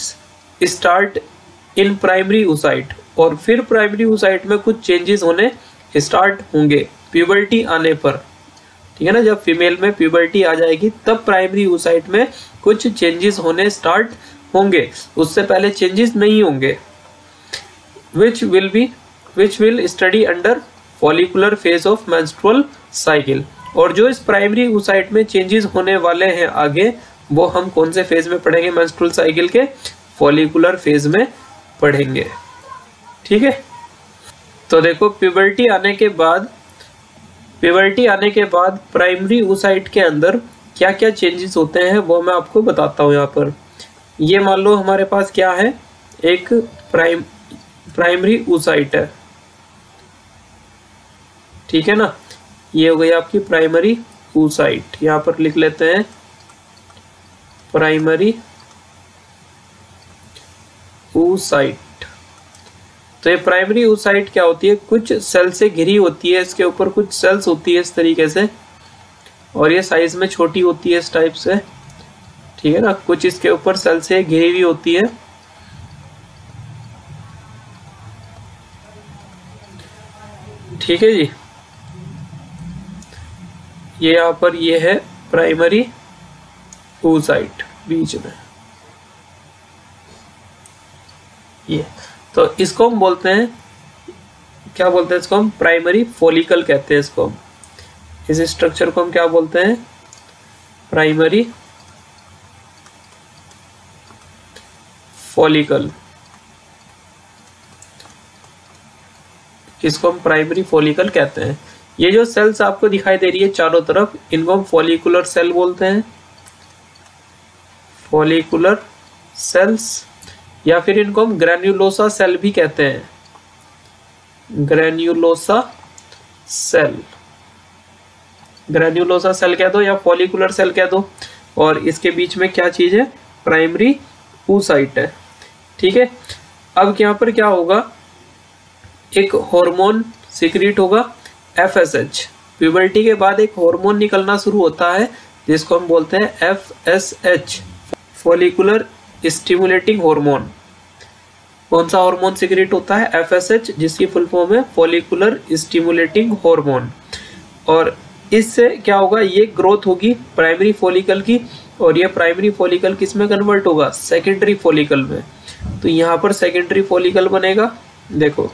start in primary oocyte, और फिर प्राइमरी oocyte में कुछ चेंजेस होने स्टार्ट होंगे प्यूबर्टी आने पर। ठीक है ना। जब फीमेल में प्यूबर्टी आ जाएगी तब प्राइमरी oocyte में कुछ चेंजेस होने स्टार्ट होंगे, उससे पहले चेंजेस नहीं होंगे। which will study under follicular phase of menstrual cycle। और जो इस प्राइमरी oocyte में चेंजेस होने वाले हैं आगे, वो हम कौन से फेज में पढ़ेंगे मेंस्ट्रुअल साइकिल के? फॉलिकुलर फेज में पढ़ेंगे। ठीक है, तो देखो प्यूबर्टी आने के बाद प्राइमरी oocyte के अंदर क्या क्या चेंजेस होते हैं वो मैं आपको बताता हूँ। यहाँ पर ये मान लो हमारे पास क्या है, एक प्राइमरी oocyte है, ठीक है ना। ये हो गई आपकी प्राइमरी oocyte, यहाँ पर लिख लेते हैं प्राइमरी oocyte। तो ये प्राइमरी oocyte क्या होती है? कुछ सेल से घिरी होती है, इसके ऊपर कुछ सेल्स होती है इस तरीके से, और ये साइज में छोटी होती है इस टाइप से, ठीक है ना। कुछ इसके ऊपर सेल से घिरी हुई होती है, ठीक है जी। ये यहाँ पर ये है प्राइमरी oocyte बीच में, ये तो इसको हम बोलते हैं, क्या बोलते हैं इसको? हम प्राइमरी फॉलिकल कहते हैं इसको। इस स्ट्रक्चर को हम क्या बोलते हैं? Primary follicle. इसको हम प्राइमरी फॉलिकल कहते हैं। ये जो सेल्स आपको दिखाई दे रही है चारों तरफ, इनको हम फॉलिकुलर सेल बोलते हैं, फॉलिकुलर सेल्स, या फिर इनको हम ग्रैन्युलोसा सेल भी कहते हैं, ग्रैन्युलोसा सेल। ग्रैन्युलोसा सेल कह दो या फॉलिकुलर सेल कह दो। और इसके बीच में क्या चीज है? प्राइमरी oocyte है, ठीक है। अब यहाँ पर क्या होगा, एक हार्मोन सिक्रीट होगा FSH। प्यूबर्टी के बाद एक हार्मोन निकलना शुरू होता है जिसको हम बोलते हैं FSH, फॉलिकुलर स्टिमुलेटिंग हार्मोन। कौन सा हार्मोन सिक्रीट होता है? FSH, जिसकी फुल फॉर्म है फॉलिकुलर स्टिमुलेटिंग हार्मोन। और इससे क्या होगा, ये ग्रोथ होगी प्राइमरी फॉलिकल की, और ये प्राइमरी फॉलिकल किस में कन्वर्ट होगा? सेकेंडरी फॉलिकल में। तो यहाँ पर सेकेंडरी फॉलिकल बनेगा, देखो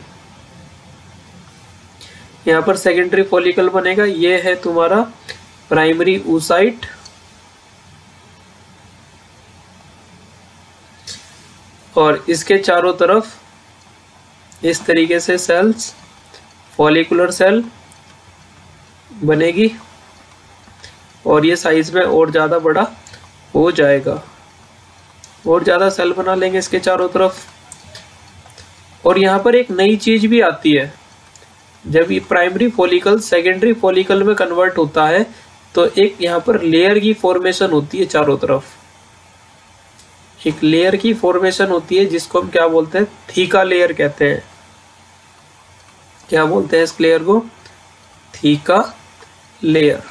यहाँ पर सेकेंडरी फॉलिकल बनेगा। ये है तुम्हारा प्राइमरी oocyte, और इसके चारों तरफ इस तरीके से सेल्स, फॉलिकुलर सेल बनेगी, और ये साइज में और ज्यादा बड़ा हो जाएगा, और ज्यादा सेल बना लेंगे इसके चारों तरफ। और यहाँ पर एक नई चीज भी आती है, जब ये प्राइमरी फॉलिकल सेकेंडरी फॉलिकल में कन्वर्ट होता है तो एक यहाँ पर लेयर की फॉर्मेशन होती है चारों तरफ, एक लेयर की फॉर्मेशन होती है जिसको हम क्या बोलते हैं? थीका लेयर कहते हैं। क्या बोलते हैं इस लेयर को? थीका लेयर,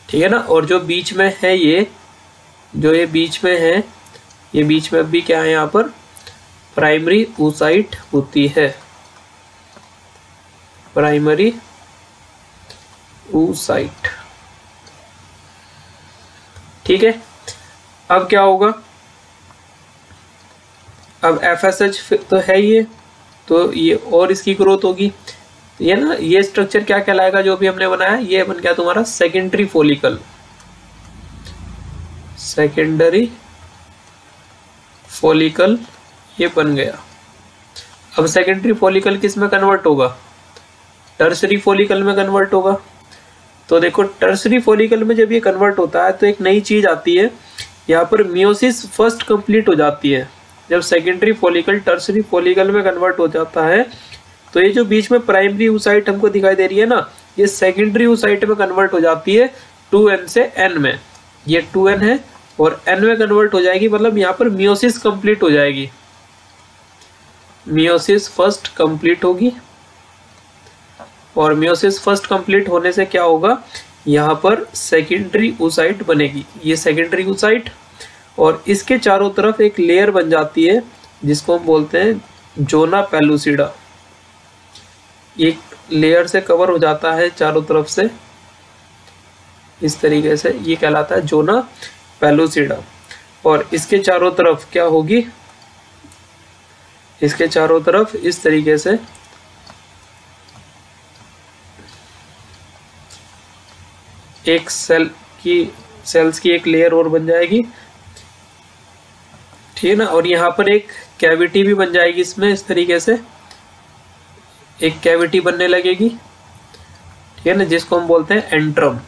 ठीक है ना। और जो बीच में है ये बीच में है, ये बीच में भी क्या है, यहाँ पर प्राइमरी oocyte होती है, प्राइमरी oocyte, ठीक है। अब क्या होगा, अब FSH तो है ये, तो ये और इसकी ग्रोथ होगी, ये ना, ये स्ट्रक्चर क्या कहलाएगा जो भी हमने बनाया? ये बन गया तुम्हारा सेकेंडरी फॉलिकल, सेकेंडरी फॉलिकल ये बन गया। अब सेकेंडरी फॉलिकल किस में कन्वर्ट होगा? टर्सरी फॉलिकल में कन्वर्ट होगा। तो देखो टर्सरी फॉलिकल में जब ये कन्वर्ट होता है तो एक नई चीज आती है, यहाँ पर मियोसिस फर्स्ट कंप्लीट हो जाती है। जब सेकेंडरी फॉलिकल टर्सरी फॉलिकल में कन्वर्ट हो जाता है तो ये जो बीच में प्राइमरी oocyte हमको दिखाई दे रही है ना, ये सेकेंडरी oocyte में कन्वर्ट हो जाती है 2n से n में। ये 2n है और n में कन्वर्ट हो जाएगी, मतलब यहाँ पर मियोसिस कंप्लीट हो जाएगी, मियोसिस फर्स्ट कंप्लीट होगी। और मियोसिस फर्स्ट कंप्लीट होने से क्या होगा, यहाँ पर सेकेंडरी oocyte बनेगी, ये सेकेंडरी oocyte, और इसके चारों तरफ एक लेयर बन जाती है जिसको हम बोलते हैं जोना पेलुसिडा। एक लेयर से कवर हो जाता है चारों तरफ से, इस तरीके से, ये कहलाता है जोना पेलुसिडा। और इसके चारों तरफ क्या होगी, इसके चारों तरफ इस तरीके से एक सेल्स की एक लेयर और बन जाएगी, ठीक है ना। और यहाँ पर एक कैविटी भी बन जाएगी इसमें, इस तरीके से एक कैविटी बनने लगेगी, ठीक है ना, जिसको हम बोलते हैं एंट्रम।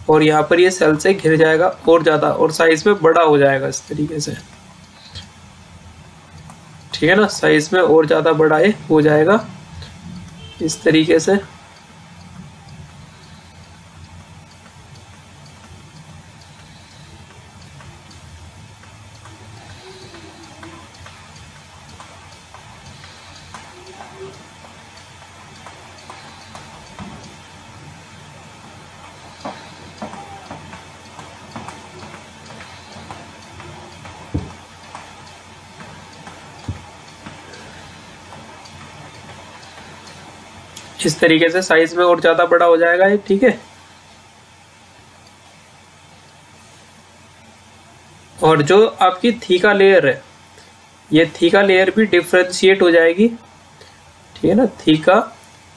और यहाँ पर ये सेल से घिर जाएगा और ज्यादा, और साइज में बड़ा हो जाएगा इस तरीके से, ठीक है ना, साइज में और ज्यादा बड़ा ये हो जाएगा इस तरीके से। इस तरीके से साइज में और ज्यादा बड़ा हो जाएगा ये, ठीक है। और जो आपकी थीका लेयर है, ये थीका लेयर भी डिफरेंशिएट हो जाएगी, ठीक है ना, थीका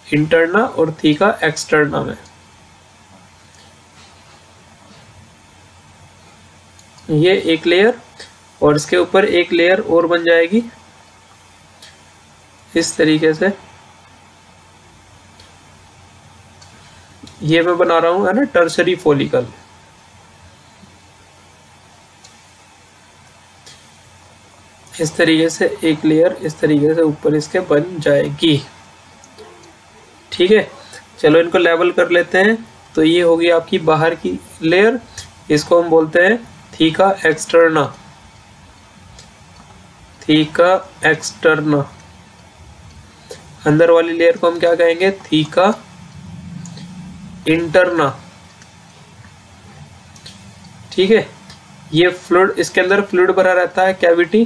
इंटरना और थीका एक्सटर्ना में। ये एक लेयर और इसके ऊपर एक लेयर और बन जाएगी इस तरीके से। ये मैं बना रहा हूं, है ना, टर्सरी फॉलिकल। इस तरीके से एक लेयर इस तरीके से ऊपर इसके बन जाएगी, ठीक है। चलो इनको लेवल कर लेते हैं। तो ये होगी आपकी बाहर की लेयर, इसको हम बोलते हैं थीका एक्सटर्ना, थीका एक्सटर्ना। अंदर वाली लेयर को हम क्या कहेंगे, थीका इंटरना, ठीक है। ये फ्लूइड, इसके अंदर फ्लूइड भरा रहता है, कैविटी,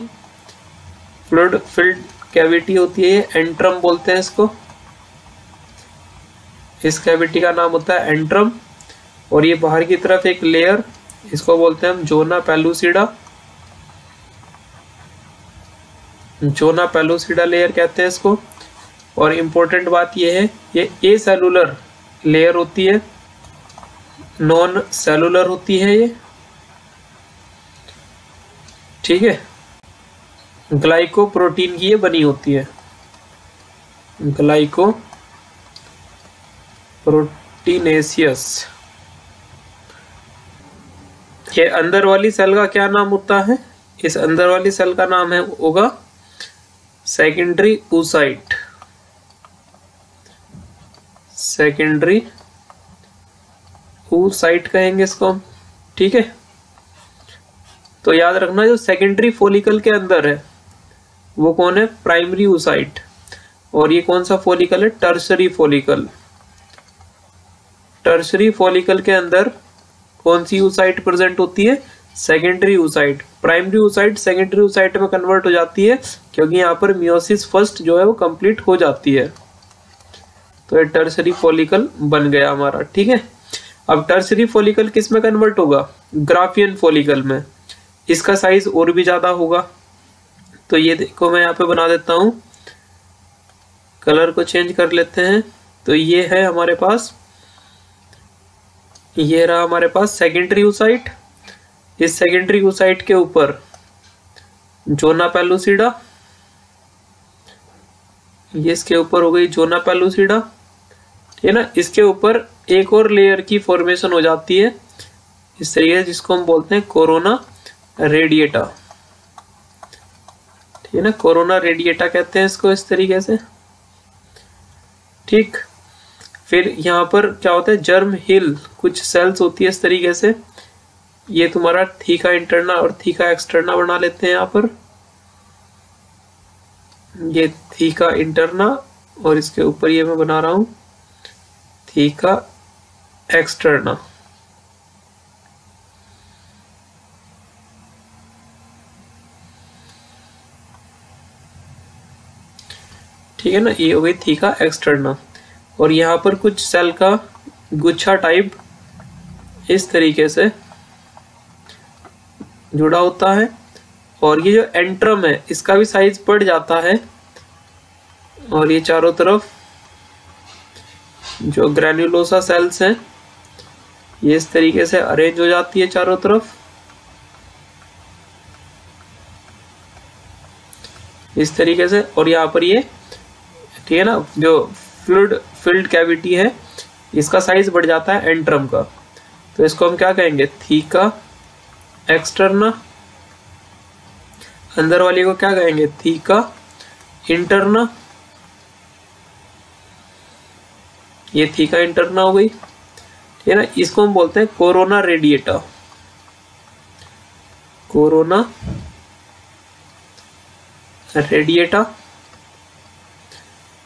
फ्लूइड फिल्ड कैविटी होती है, ये एंट्रम बोलते हैं इसको। इस कैविटी का नाम होता है एंट्रम। और ये बाहर की तरफ एक लेयर, इसको बोलते हैं हम zona pellucida, zona pellucida layer कहते हैं इसको। और इम्पोर्टेंट बात ये है, ये ए सेलुलर लेयर होती है, नॉन सेलुलर होती है ये, ठीक है। ग्लाइकोप्रोटीन की ये बनी होती है, ग्लाइकोप्रोटीनेशियस। ये अंदर वाली सेल का क्या नाम होता है, इस अंदर वाली सेल का नाम है होगा सेकेंडरी oocyte, सेकेंडरी oocyte कहेंगे इसको हम, ठीक है। तो याद रखना, जो सेकेंडरी फॉलिकल के अंदर है वो कौन है, प्राइमरी oocyte। और ये कौन सा फॉलिकल है, टर्सरी फॉलिकल। टर्सरी फॉलिकल के अंदर कौन सी oocyte प्रेजेंट होती है, secondary oocyte। Primary oocyte secondary oocyte में कन्वर्ट हो जाती है, क्योंकि यहाँ पर मियोसिस फर्स्ट जो है वो कंप्लीट हो जाती है। तो ये टर्सरी फॉलिकल बन गया हमारा, ठीक है। अब टर्सरी फॉलिकल किस में कन्वर्ट होगा, ग्राफियन फॉलिकल में। इसका साइज और भी ज्यादा होगा। तो ये देखो मैं यहाँ पे बना देता हूँ, कलर को चेंज कर लेते हैं। तो ये है हमारे पास, ये रहा हमारे पास सेकेंडरी oocyte। इस सेकेंडरी oocyte के ऊपर जोना पेलुसिडा, ये इसके ऊपर हो गई जोना पेलुसिडा, ठीक है ना। इसके ऊपर एक और लेयर की फॉर्मेशन हो जाती है इस तरीके से, जिसको हम बोलते हैं कोरोना रेडिएटा, ठीक है ना, कोरोना रेडिएटा कहते हैं इसको इस तरीके से, ठीक। फिर यहाँ पर क्या होता है, जर्म हिल कुछ सेल्स होती है इस तरीके से। ये तुम्हारा थीका इंटरना और थीका एक्सटर्ना बना लेते हैं यहाँ पर, ये थीका इंटरना और इसके ऊपर ये मैं बना रहा हूं थीका एक्सटर्ना, ठीक है ना। ये हो गई थीका एक्सटर्ना। और यहाँ पर कुछ सेल का गुच्छा टाइप इस तरीके से जुड़ा होता है। और ये जो एंट्रम है इसका भी साइज बढ़ जाता है, और ये चारों तरफ जो ग्रैन्युलोसा सेल्स हैं ये इस तरीके से अरेंज हो जाती है चारों तरफ, इस तरीके से। और यहाँ पर ये ठीक है ना, जो फ्लूइड फिल्ड कैविटी है इसका साइज बढ़ जाता है एंट्रम का, तो इसको हम क्या कहेंगे, थीका एक्सटर्ना। अंदर वाली को क्या कहेंगे, थीका इंटरना। ये थीका इंटरना हो गई, ठीक है ना। इसको हम बोलते हैं कोरोना रेडिएटा, कोरोना रेडिएटा,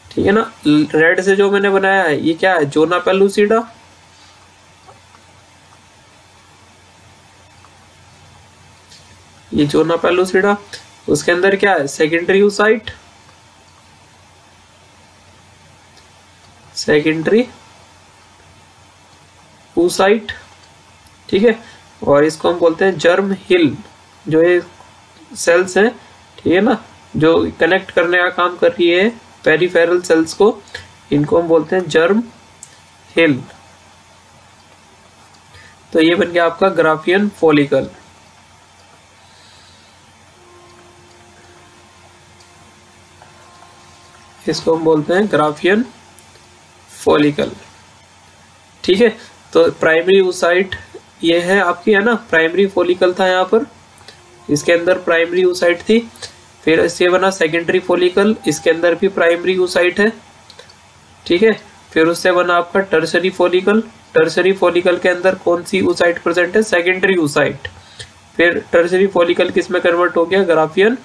ठीक है ना। रेड से जो मैंने बनाया है ये क्या है, जोना पेलुसिडा। ये जोना पेलुसिडा, उसके अंदर क्या है, सेकेंडरी oocyte, सेकेंडरी oocyte, ठीक है। और इसको हम बोलते हैं जर्म हिल, जो ये सेल्स हैं, ठीक है ना, जो कनेक्ट करने का काम कर रही है पेरिफेरल सेल्स को, इनको हम बोलते हैं जर्म हिल। तो ये बन गया आपका ग्राफियन फॉलिकल। इसको हम बोलते हैं ग्राफियन फॉलिकल, ठीक है। तो प्राइमरी oocyte ये है आपकी, है ना, प्राइमरी फॉलिकल था यहाँ पर, इसके अंदर प्राइमरी oocyte थी। फिर इससे बना सेकेंडरी फॉलिकल, इसके अंदर भी प्राइमरी oocyte है, ठीक है। फिर उससे बना आपका टर्सरी फॉलिकल, टर्सरी फॉलिकल के अंदर कौन सी oocyte प्रेजेंट है, सेकेंडरी oocyte। फिर टर्सरी फॉलिकल किस में कन्वर्ट हो गया, ग्राफियन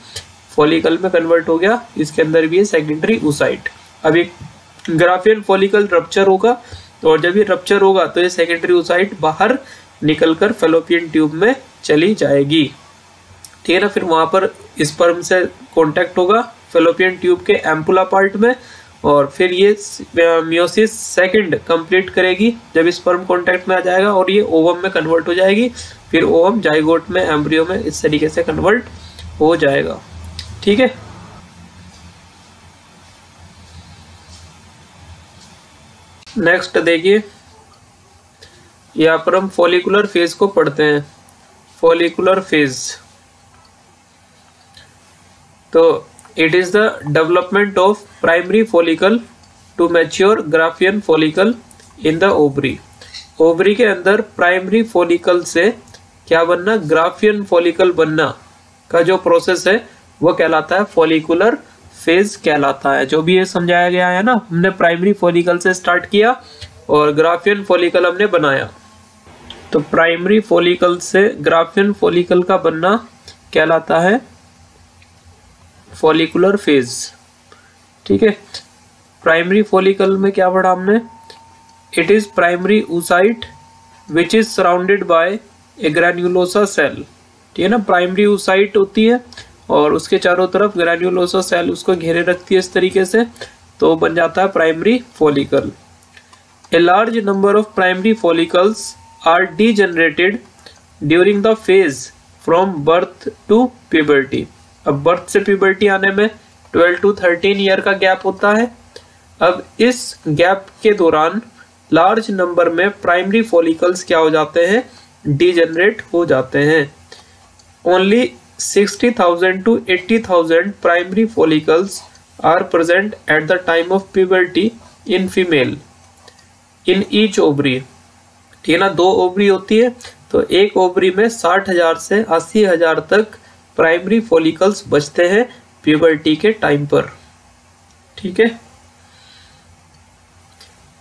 फॉलिकल में कन्वर्ट हो गया, इसके अंदर भी है सेकेंडरी oocyte। अब एक ग्राफियन फॉलिकल रप्चर होगा, और जब ये रप्चर होगा तो ये सेकेंडरी oocyte बाहर निकलकर फेलोपियन ट्यूब में चली जाएगी, ठीक है ना। फिर वहां पर स्पर्म से कांटेक्ट होगा फेलोपियन ट्यूब के एम्पुला पार्ट में, और फिर ये मियोसिस सेकंड कंप्लीट करेगी जब स्पर्म कांटेक्ट में आ जाएगा, और ये ओवम में कन्वर्ट हो जाएगी। फिर ओवम जाइगोट में, एम्ब्रियो में, इस तरीके से कन्वर्ट हो जाएगा, ठीक है। नेक्स्ट देखिए, यहाँ पर हम फॉलिकुलर फेज को पढ़ते हैं, फॉलिकुलर फेज। तो it is the development of primary follicle to mature Graafian follicle in the ovary. Ovary के अंदर प्राइमरी फॉलिकल से क्या बनना, ग्राफियन फॉलिकल बनना का जो प्रोसेस है वो कहलाता है फॉलिकुलर फेज कहलाता है। जो भी ये समझाया गया है ना, हमने प्राइमरी फॉलिकल से स्टार्ट किया और ग्राफियन फॉलिकल हमने बनाया। तो प्राइमरी फॉलिकल से ग्राफियन फॉलिकल का बनना कहलाता है फॉलिकुलर फेज, ठीक है। प्राइमरी फॉलिकल में क्या पढ़ा हमने, it is primary oocyte which is surrounded by a granulosa cell, ठीक है ना। प्राइमरी oocyte होती है और उसके चारों तरफ ग्रैन्युलोसा सेल उसको घेरे रखती है इस तरीके से, तो बन जाता है primary follicle. A large number of primary follicles are degenerated during the phase from birth to puberty. अब बर्थ से प्यूबर्टी आने में 12 to 13 ईयर का गैप होता है। अब इस गैप के दौरान लार्ज नंबर में प्राइमरी फॉलिकल्स क्या हो जाते हैं, डीजेनरेट हो जाते हैं। Only 60,000 to 80,000 primary follicles are present at the time of puberty in female in each ovary, ठीक है ना। 2 ओवरी होती है, तो एक ओवरी में 60,000 से 80,000 तक प्राइमरी फॉलिकल्स बचते हैं प्यूबर्टी के टाइम पर, ठीक है।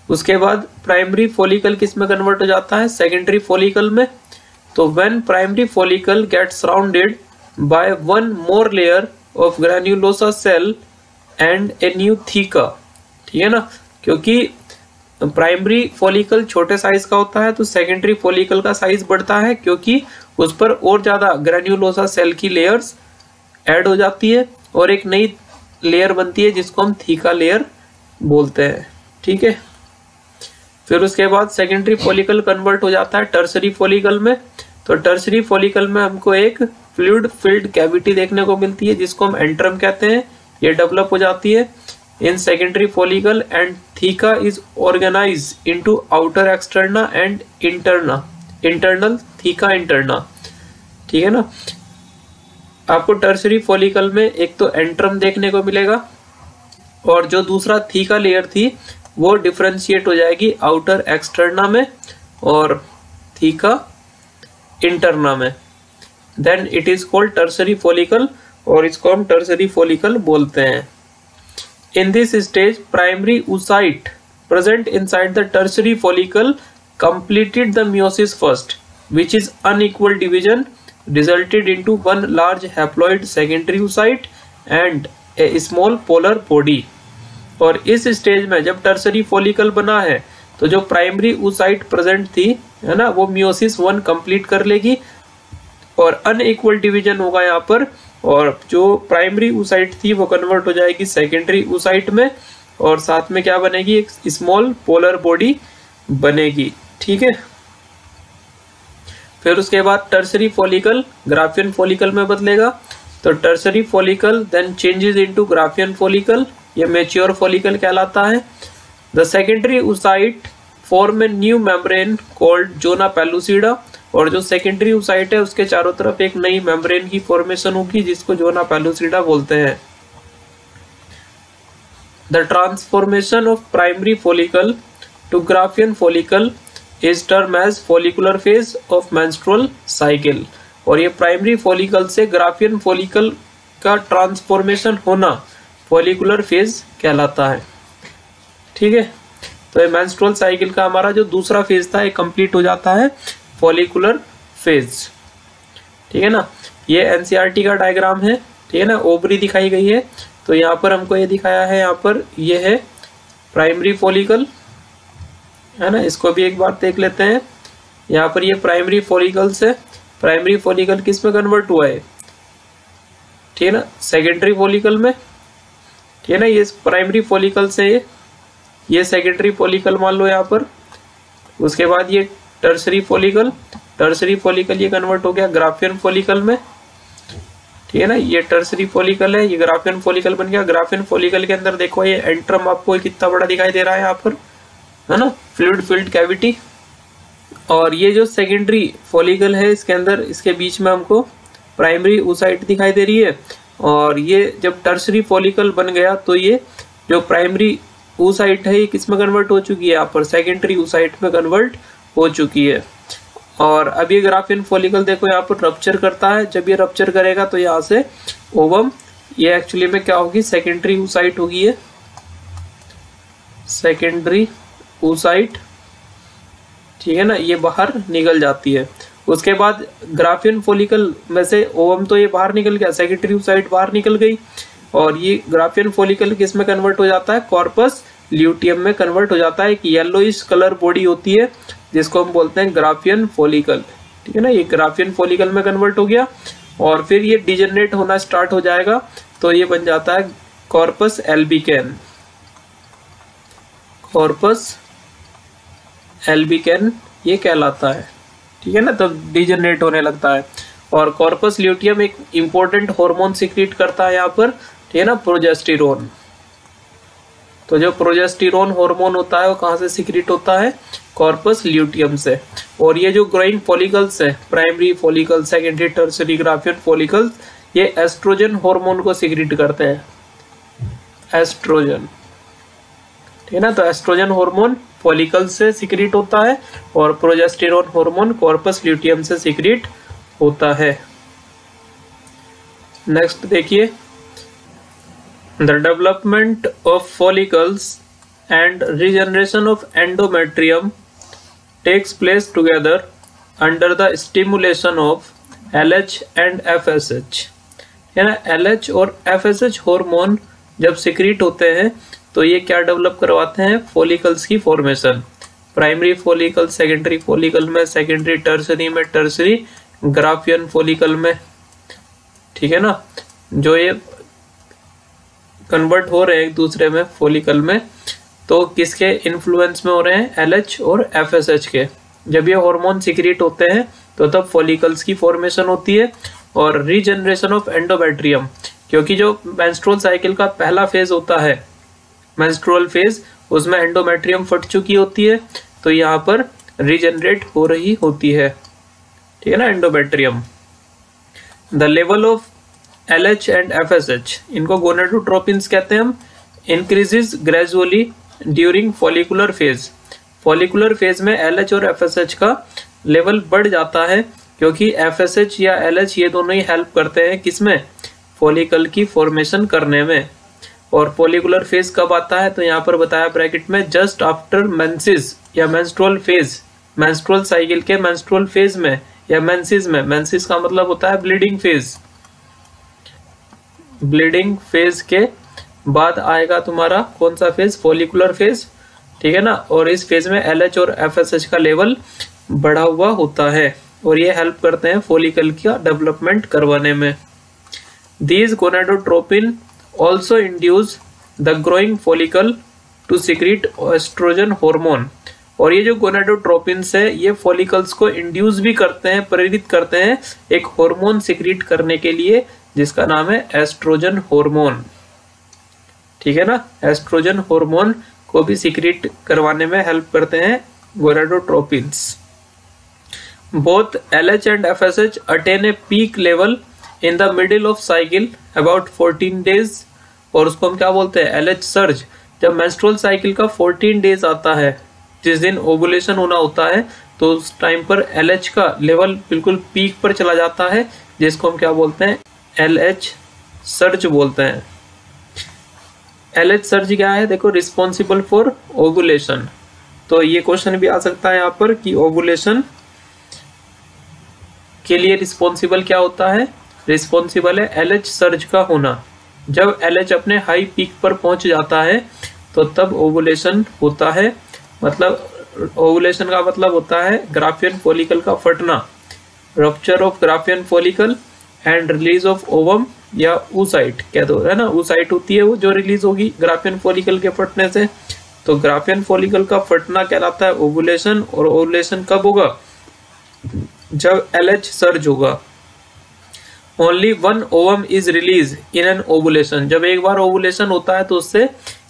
उसके बाद प्राइमरी फॉलिकल किस में कन्वर्ट हो जाता है, सेकेंडरी फॉलिकल में। तो when primary follicle gets surrounded by one more layer of granulosa cell and a new theca, ठीक है ना। क्योंकि प्राइमरी फॉलिकल छोटे साइज का होता है तो सेकेंडरी फॉलिकल का साइज बढ़ता है, क्योंकि उस पर और ज्यादा ग्रैन्युलोसा सेल की लेयर्स ऐड हो जाती है और एक नई लेयर बनती है जिसको हम थीका लेयर बोलते हैं, ठीक है। फिर उसके बाद सेकेंडरी फॉलिकल कन्वर्ट हो जाता है टर्सरी फॉलिकल में। तो टर्सरी फॉलिकल में हमको एक फ्लूइड फिल्ड कैविटी देखने को मिलती है जिसको हम एंट्रम कहते हैं, ये डेवलप हो जाती है in secondary follicle and theca is organise into outer externa and internal theca interna. ठीक है ना। आपको टर्सरी फॉलिकल में एक तो एंट्रम देखने को मिलेगा और जो दूसरा थीका लेयर थी वो डिफरेंशिएट हो जाएगी आउटर एक्सटर्ना में और थीका इंटरना में। Then it is called tertiary follicle और इसको हम टर्सरी फॉलिकल बोलते हैं। In this stage primary oocyte present inside the tertiary follicle completed the meiosis first, which is unequal division resulted into one large haploid secondary oocyte and a small polar body। और इस स्टेज में जब टर्सरी फॉलिकल बना है तो जो प्राइमरी oocyte प्रेजेंट थी है ना वो मियोसिस 1 कंप्लीट कर लेगी और अनइक्वल डिवीजन होगा यहाँ पर, और जो प्राइमरी oocyte थी वो कन्वर्ट हो जाएगी सेकेंडरी oocyte में और साथ में क्या बनेगी, एक स्मॉल पोलर बॉडी बनेगी। ठीक है। फिर उसके बाद टर्सरी फॉलिकल ग्राफियन फॉलिकल में बदलेगा। तो tertiary follicle then changes into Graafian follicle, ये मैच्योर फॉलिकल कहलाता है। The secondary oocyte form a new membrane called zona pellucida, और जो सेकेंडरी oocyte है उसके चारों तरफ एक नई मेम्ब्रेन की फॉर्मेशन होगी जिसको जोना पेलुसिडा बोलते हैं। The transformation of primary follicle to Graafian follicle is term as follicular phase of menstrual cycle, और ये प्राइमरी फॉलिकल से ग्राफियन फॉलिकल का ट्रांसफॉर्मेशन होना फॉलिकुलर फेज कहलाता है। ठीक है। तो ये मेंस्ट्रुअल साइकिल का हमारा जो दूसरा फेज था ये कंप्लीट हो जाता है फॉलिकुलर फेज। ठीक है ना। ये एनसीईआरटी का डायग्राम है। ठीक है ना। ओवरी दिखाई गई है तो यहाँ पर हमको ये दिखाया है, यहाँ पर ये है प्राइमरी फॉलिकल है ना। इसको भी एक बार देख लेते हैं। यहाँ पर ये प्राइमरी फॉलिकल से प्राइमरी फॉलिकल किस में कन्वर्ट हुआ है, ठीक है ना, सेकेंडरी फॉलिकल में। ठीक है ना। ये प्राइमरी फॉलिकल से ये सेकेंडरी फॉलिकल मान लो यहाँ पर। उसके बाद ये टर्सरी फॉलिकल ये कन्वर्ट हो गया ग्राफियन फॉलिकल में। ठीक है ना। ये टर्सरी फॉलिकल है, ये ग्राफियन फॉलिकल बन गया। ग्राफियन फॉलिकल के अंदर देखो ये एंट्रम आपको कितना बड़ा दिखाई दे रहा है यहाँ पर, है ना, फ्लूइड फिल्ड कैविटी। और ये जो सेकेंडरी फॉलिकल है इसके अंदर इसके बीच में हमको प्राइमरी oocyte दिखाई दे रही है। और ये जब टर्सरी फॉलिकल बन गया तो ये जो प्राइमरी oocyte है ये किस में कन्वर्ट हो चुकी है, यहाँ पर सेकेंडरी oocyte में कन्वर्ट हो चुकी है। और अब ये ग्राफियन फॉलिकल देखो यहाँ पर रप्चर करता है। जब ये रप्चर करेगा तो यहाँ से ओवम ये एक्चुअली में क्या होगी, सेकेंडरी oocyte होगी, ये सेकेंडरी oocyte। ठीक है ना। ये बाहर निकल जाती है। उसके बाद ग्राफियन फॉलिकल में से ओवम तो ये बाहर निकल गया, सेकेंडरी oocyte बाहर निकल गई और ये ग्राफियन फॉलिकल किस में कन्वर्ट हो जाता है, कॉर्पस ल्यूटियम में कन्वर्ट हो जाता है। एक येलोइश कलर बॉडी होती है जिसको हम बोलते हैं ग्राफियन फॉलिकल। ठीक है ना। ये ग्राफियन फॉलिकल में कन्वर्ट हो गया और फिर ये डिजेनरेट होना स्टार्ट हो जाएगा तो ये बन जाता है कॉर्पस एल्बिकैन। कॉर्पस एल्बिकैन ये कहलाता है। ठीक है ना। तो डिजेनरेट होने लगता है। और कॉर्पस ल्यूटियम एक इंपॉर्टेंट हार्मोन सिक्रीट करता है यहाँ पर, ठीक है ना, प्रोजेस्टेरोन। तो जो प्रोजेस्टेरोन हार्मोन होता है वो कहाँ से सिक्रीट होता है, कॉर्पस ल्यूटियम से। और ये जो ग्रोइंग फॉलिकल्स है, primary follicle, secondary, tertiary, Graafian follicles, ये एस्ट्रोजन हार्मोन को सिक्रीट करते हैं, एस्ट्रोजन। ठीक है ना। तो एस्ट्रोजन हार्मोन फॉलिकल से सिक्रीट होता है और प्रोजेस्टेरोन हार्मोन कॉर्पस ल्यूटियम से सिक्रीट होता है। नेक्स्ट देखिए, the development of follicles and regeneration of endometrium takes place together under the stimulation of LH and FSH। है ना। LH और FSH हार्मोन जब सिक्रीट होते हैं तो ये क्या डेवलप करवाते हैं, फॉलिकल्स की formation. Primary follicle, secondary follicle में, सेकेंडरी टर्सरी में, टर्सरी ग्राफियन फॉलिकल में। ठीक है ना। जो ये कन्वर्ट हो रहे हैं एक दूसरे में फॉलिकल में, तो किसके इन्फ्लुएंस में हो रहे हैं, LH और FSH के। जब ये हार्मोन सिक्रीट होते हैं तो तब फॉलिकल्स की फॉर्मेशन होती है और रीजनरेशन ऑफ एंडोमेट्रियम, क्योंकि जो मेंस्ट्रुअल साइकिल का पहला फेज होता है मेंस्ट्रुअल फेज, उसमें एंडोमेट्रियम फट चुकी होती है, तो यहाँ पर रीजनरेट हो रही होती है, ठीक है ना, endometrium. The level of LH and FSH, इनको गोनाडोट्रोपिन्स कहते हैं हम, increases gradually during follicular phase. Follicular phase में LH और FSH का लेवल बढ़ जाता है, क्योंकि FSH या LH ये दोनों ही हेल्प करते हैं किसमें, फॉलिकल की फॉर्मेशन करने में। और फॉलिकुलर फेज कब आता है, तो यहाँ पर बताया ब्रैकेट में, जस्ट आफ्टर मेंसेस या मेंस्ट्रुअल फेज, मेंस्ट्रुअल साइकिल के मेंस्ट्रुअल फेज में या मेंसेस में। मेंसेस का मतलब होता है ब्लीडिंग फेज, ब्लीडिंग फेज के बाद आएगा तुम्हारा कौन सा फेज, फॉलिकुलर फेज, ठीक है ना। और इस फेज में LH और FSH का लेवल बढ़ा हुआ होता है और ये हेल्प करते हैं फॉलिकल का डेवलपमेंट करवाने में। These gonadotropin also induce the growing follicle to secrete estrogen hormone। और ये जो गोनाडोट्रोपिन्स है ये फॉलिकल्स को इंड्यूस भी करते हैं, प्रेरित करते हैं एक हार्मोन सिक्रीट करने के लिए जिसका नाम है एस्ट्रोजन हार्मोन, ठीक है ना। एस्ट्रोजन हार्मोन को भी सिक्रीट करवाने में हेल्प करते हैं gonadotropins. Both LH and FSH attain a peak level in the middle of cycle about 14 days, और उसको हम क्या बोलते हैं, LH सर्ज। जब मेंस्ट्रुअल साइकिल का 14 डेज आता है, जिस दिन ओवुलेशन होना होता है, तो उस टाइम पर LH का लेवल बिल्कुल पीक पर चला जाता है, जिसको हम क्या बोलते हैं, LH सर्ज बोलते हैं। LH सर्ज क्या है, देखो, रिस्पॉन्सिबल फॉर ओवुलेशन। तो ये क्वेश्चन भी आ सकता है यहाँ पर कि ओवुलेशन के लिए रिस्पॉन्सिबल क्या होता है, रिस्पॉन्सिबल है LH सर्ज का होना। जब LH अपने हाई पीक पर पहुंच जाता है तो तब ओवुलेशन होता है। मतलब ओवुलेशन का मतलब होता है ग्राफियन फॉलिकल का फटना, rupture of Graafian follicle and release of ovum या oocyte कह दो, है ना। oocyte होती है वो जो रिलीज होगी ग्राफियन फॉलिकल के फटने से। तो ग्राफियन फॉलिकल का फटना कहलाता है ओवुलेशन। और ओवुलेशन कब होगा, जब LH सर्ज होगा। Only one ovum is release in an ovulation. जब एक बार ओवुलेशन होता है तो उससे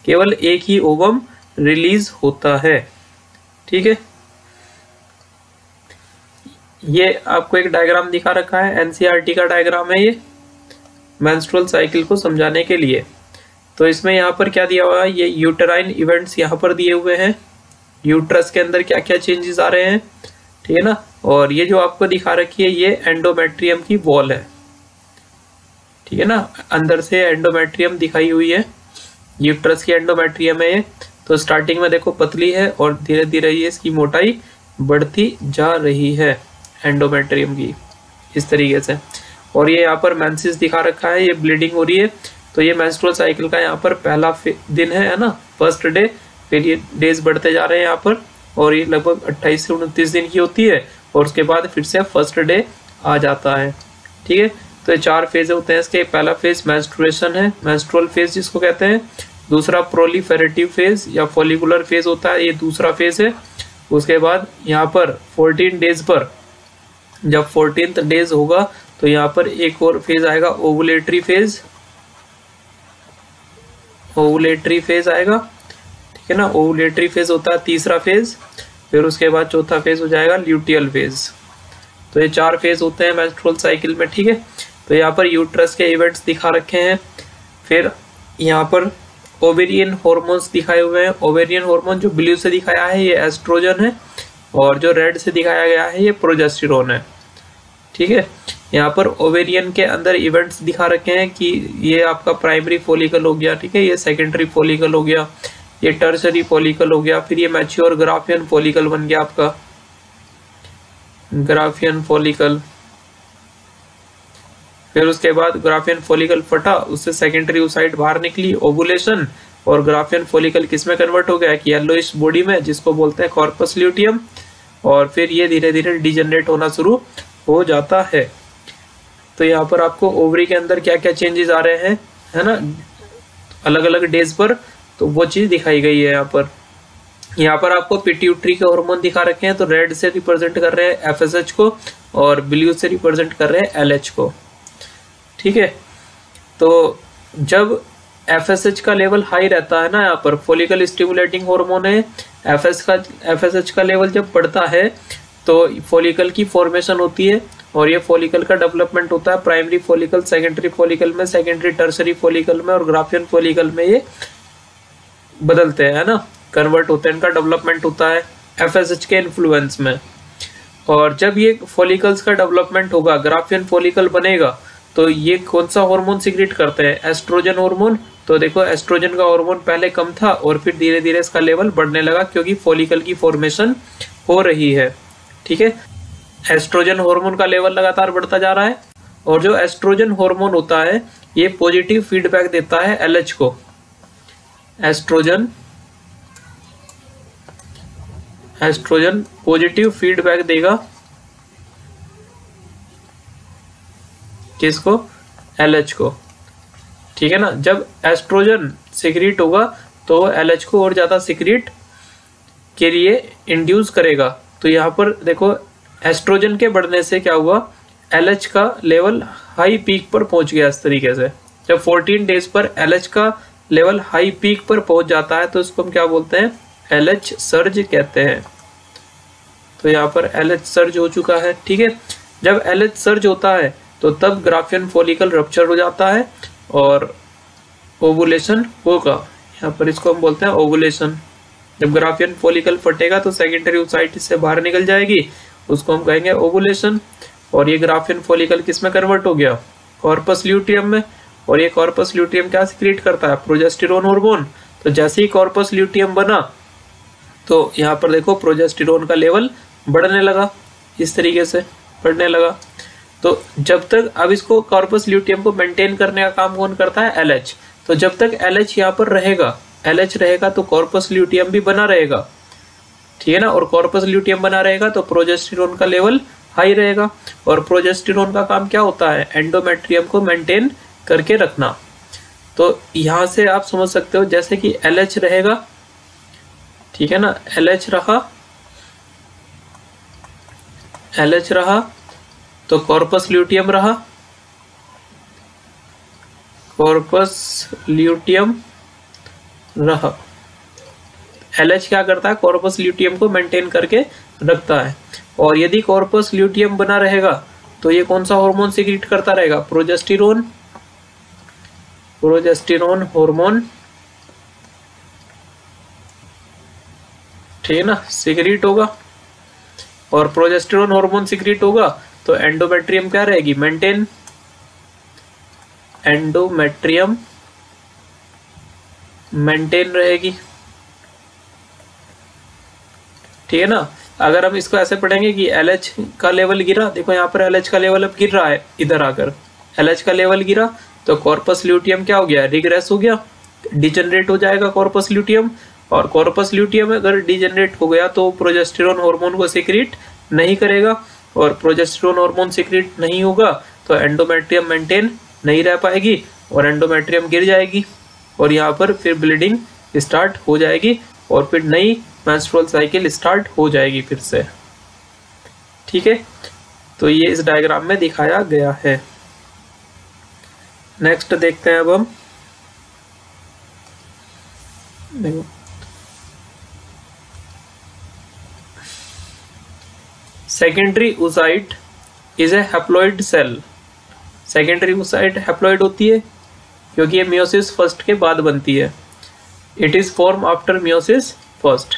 केवल एक ही ओवम रिलीज होता है, ठीक है। ये आपको एक डायग्राम दिखा रखा है, NCERT का डायग्राम है ये, मेंस्ट्रुअल साइकिल को समझाने के लिए। तो इसमें यहाँ पर क्या दिया हुआ है, ये यूटेराइन इवेंट्स यहाँ पर दिए हुए हैं, यूट्रस के अंदर क्या क्या चेंजेस आ रहे हैं, ठीक है ना। और ये जो आपको दिखा रखी है ये एंडोमेट्रियम की वॉल है, ठीक है ना। अंदर से एंडोमेट्रियम दिखाई हुई है, यूट्रस की एंडोमेट्रियम है ये। तो स्टार्टिंग में देखो पतली है और धीरे धीरे ये इसकी मोटाई बढ़ती जा रही है एंडोमेट्रियम की, इस तरीके से। और ये यहाँ पर मेंसेस दिखा रखा है, ये ब्लीडिंग हो रही है। तो ये मेंस्ट्रुअल साइकिल का यहाँ पर पहला दिन है ना, फर्स्ट डे। फिर ये डेज बढ़ते जा रहे हैं यहाँ पर, और ये लगभग 28 से 29 दिन की होती है, और उसके बाद फिर से फर्स्ट डे आ जाता है, ठीक है। तो ये 4 फेज होते हैं इसके। पहला फेज मेंस्ट्रुएशन है, मेंस्ट्रुअल फेज जिसको कहते हैं। दूसरा प्रोलिफेरेटिव फेज या फॉलिकुलर फेज होता है, ये दूसरा फेज है। उसके बाद यहाँ पर 14 डेज पर, जब 14th डेज होगा तो यहाँ पर एक और फेज आएगा, ओवुलेटरी फेज। ओवुलेटरी फेज आएगा, ठीक है ना। ओवुलेटरी फेज होता है तीसरा फेज। फिर उसके बाद चौथा फेज हो जाएगा ल्यूटियल फेज। तो ये 4 फेज होते हैं मेंस्ट्रुअल साइकिल में, ठीक है। तो यहाँ पर यूट्रस के इवेंट्स दिखा रखे हैं। फिर यहाँ पर ओवेरियन हॉर्मोन्स दिखाए हुए हैं। ओवेरियन हार्मोन जो ब्लू से दिखाया है ये एस्ट्रोजन है, और जो रेड से दिखाया गया है ये प्रोजेस्टेरोन है, ठीक है। यहाँ पर ओवेरियन के अंदर इवेंट्स दिखा रखे हैं कि ये आपका प्राइमरी फॉलिकल हो गया, ठीक है, ये सेकेंडरी फॉलिकल हो गया, ये टर्सरी फॉलिकल हो गया, फिर ये मैच्योर ग्राफियन फॉलिकल बन गया आपका, ग्राफियन फॉलिकल। फिर उसके बाद ग्राफियन फॉलिकल फटा, उससे सेकेंडरी oocyte बाहर निकली, ओवुलेशन, और ग्राफियन फॉलिकल किस में कन्वर्ट हो गया कि येलोइश बॉडी में, जिसको बोलते हैं कॉर्पस ल्यूटियम। और फिर ये धीरे धीरे डिजेनरेट होना शुरू हो जाता है। तो यहाँ पर आपको ओवरी के अंदर क्या क्या चेंजेस आ रहे हैं, है ना, अलग अलग डेज पर। तो वो चीज दिखाई गई है यहाँ पर आपको पिट्यूटरी के हार्मोन दिखा रखे हैं, तो रेड से रिप्रेजेंट कर रहे हैं एफएसएच को और ब्लू से रिप्रेजेंट कर रहे हैं एलएच को। ठीक है, तो जब एफएसएच का लेवल हाई रहता है ना, यहाँ पर फॉलिकल स्टिमुलेटिंग हार्मोन है, एफएसएच का लेवल जब बढ़ता है तो फॉलिकल की फॉर्मेशन होती है और ये फॉलिकल का डेवलपमेंट होता है प्राइमरी फॉलिकल, सेकेंडरी फॉलिकल में, सेकेंडरी टर्सरी फॉलिकल में और ग्राफियन फॉलिकल में ये बदलते हैं, है ना, कन्वर्ट होते हैं, इनका डेवलपमेंट होता है एफएसएच के इन्फ्लुएंस में। और जब ये फॉलिकल्स का डेवलपमेंट होगा, ग्राफियन फॉलिकल बनेगा, तो ये कौन सा हार्मोन सीक्रेट करते हैं? Oestrogen hormone. तो देखो एस्ट्रोजन का हार्मोन पहले कम था और फिर धीरे धीरे इसका लेवल बढ़ने लगा क्योंकि फॉलिकल की फॉर्मेशन हो रही है। ठीक है, एस्ट्रोजन हार्मोन का लेवल लगातार बढ़ता जा रहा है और जो एस्ट्रोजन हार्मोन होता है ये पॉजिटिव फीडबैक देता है एलएच को। एस्ट्रोजन पॉजिटिव फीडबैक देगा किसको? एलएच को। ठीक है ना, जब एस्ट्रोजन सिक्रीट होगा तो एलएच को और ज्यादा सिक्रीट के लिए इंड्यूस करेगा। तो यहाँ पर देखो एस्ट्रोजन के बढ़ने से क्या हुआ, एलएच का लेवल हाई पीक पर पहुंच गया। इस तरीके से जब 14 डेज पर एलएच का लेवल हाई पीक पर पहुंच जाता है तो इसको हम क्या बोलते हैं? एलएच सर्ज कहते हैं। तो यहाँ पर एलएच सर्ज हो चुका है। ठीक है, जब एलएच सर्ज होता है तो तब ग्राफियन फॉलिकल रप्चर हो जाता है और ओवुलेशन होगा। यहाँ पर इसको हम बोलते हैं ओवुलेशन। जब ग्राफियन फॉलिकल फटेगा तो सेकेंडरी ओसाइटिस से बाहर निकल जाएगी, उसको हम कहेंगे ओवुलेशन। और ये ग्राफियन फॉलिकल किस में कन्वर्ट हो गया? कॉर्पस ल्यूटियम में। और ये कॉर्पस ल्यूटियम क्या सिक्रीट करता है? Progesterone hormone. तो जैसे ही कॉर्पस ल्यूटियम बना तो यहाँ पर देखो प्रोजेस्टेरोन का लेवल बढ़ने लगा, इस तरीके से बढ़ने लगा। तो जब तक, अब इसको कॉर्पस ल्यूटियम को मेंटेन करने का काम कौन करता है? एलएच। तो जब तक एलएच यहाँ पर रहेगा, एलएच रहेगा तो कॉर्पस ल्यूटियम भी बना रहेगा। ठीक है ना, और कॉर्पस ल्यूटियम बना रहेगा तो प्रोजेस्टेरोन का लेवल हाई रहेगा। और प्रोजेस्टेरोन का काम क्या होता है? एंडोमेट्रियम को मेंटेन करके रखना। तो यहाँ से आप समझ सकते हो जैसे कि एलएच रहेगा, ठीक है ना, एलएच रहा तो कॉर्पस ल्यूटियम रहा, कॉर्पस ल्यूटियम रहा। एलएच क्या करता है? कॉर्पस ल्यूटियम को मेंटेन करके रखता है। और यदि कॉर्पस ल्यूटियम बना रहेगा तो ये कौन सा हार्मोन सिक्रीट करता रहेगा? Progesterone hormone. ठीक है ना, सिक्रीट होगा। और प्रोजेस्टेरोन हार्मोन सिक्रीट होगा तो एंडोमेट्रियम क्या रहेगी? मेंटेन। एंडोमेट्रियम मेंटेन रहेगी। ठीक है ना, अगर हम इसको ऐसे पढ़ेंगे कि एलएच का लेवल गिरा, देखो यहाँ पर एलएच का लेवल अब गिर रहा है, इधर आकर एलएच का लेवल गिरा तो कॉर्पस ल्यूटियम क्या हो गया? रिग्रेस हो गया, डिजेनरेट हो जाएगा कॉर्पस ल्यूटियम। और कॉर्पस ल्यूटियम अगर डिजेनरेट हो गया तो प्रोजेस्टेरोन हार्मोन को सिक्रीट नहीं करेगा, और प्रोजेस्टेरोन हार्मोन सिक्रीट नहीं होगा तो एंडोमेट्रियम मेंटेन नहीं रह पाएगी और एंडोमेट्रियम गिर जाएगी और यहाँ पर फिर ब्लीडिंग स्टार्ट हो जाएगी और फिर नई मेंस्ट्रुअल साइकिल स्टार्ट हो जाएगी फिर से। ठीक है, तो ये इस डायग्राम में दिखाया गया है। नेक्स्ट देखते हैं अब हम, देखो secondary oocyte is a haploid cell. Secondary oocyte haploid होती है क्योंकि ये मियोसिस फर्स्ट के बाद बनती है। It is form after meiosis first.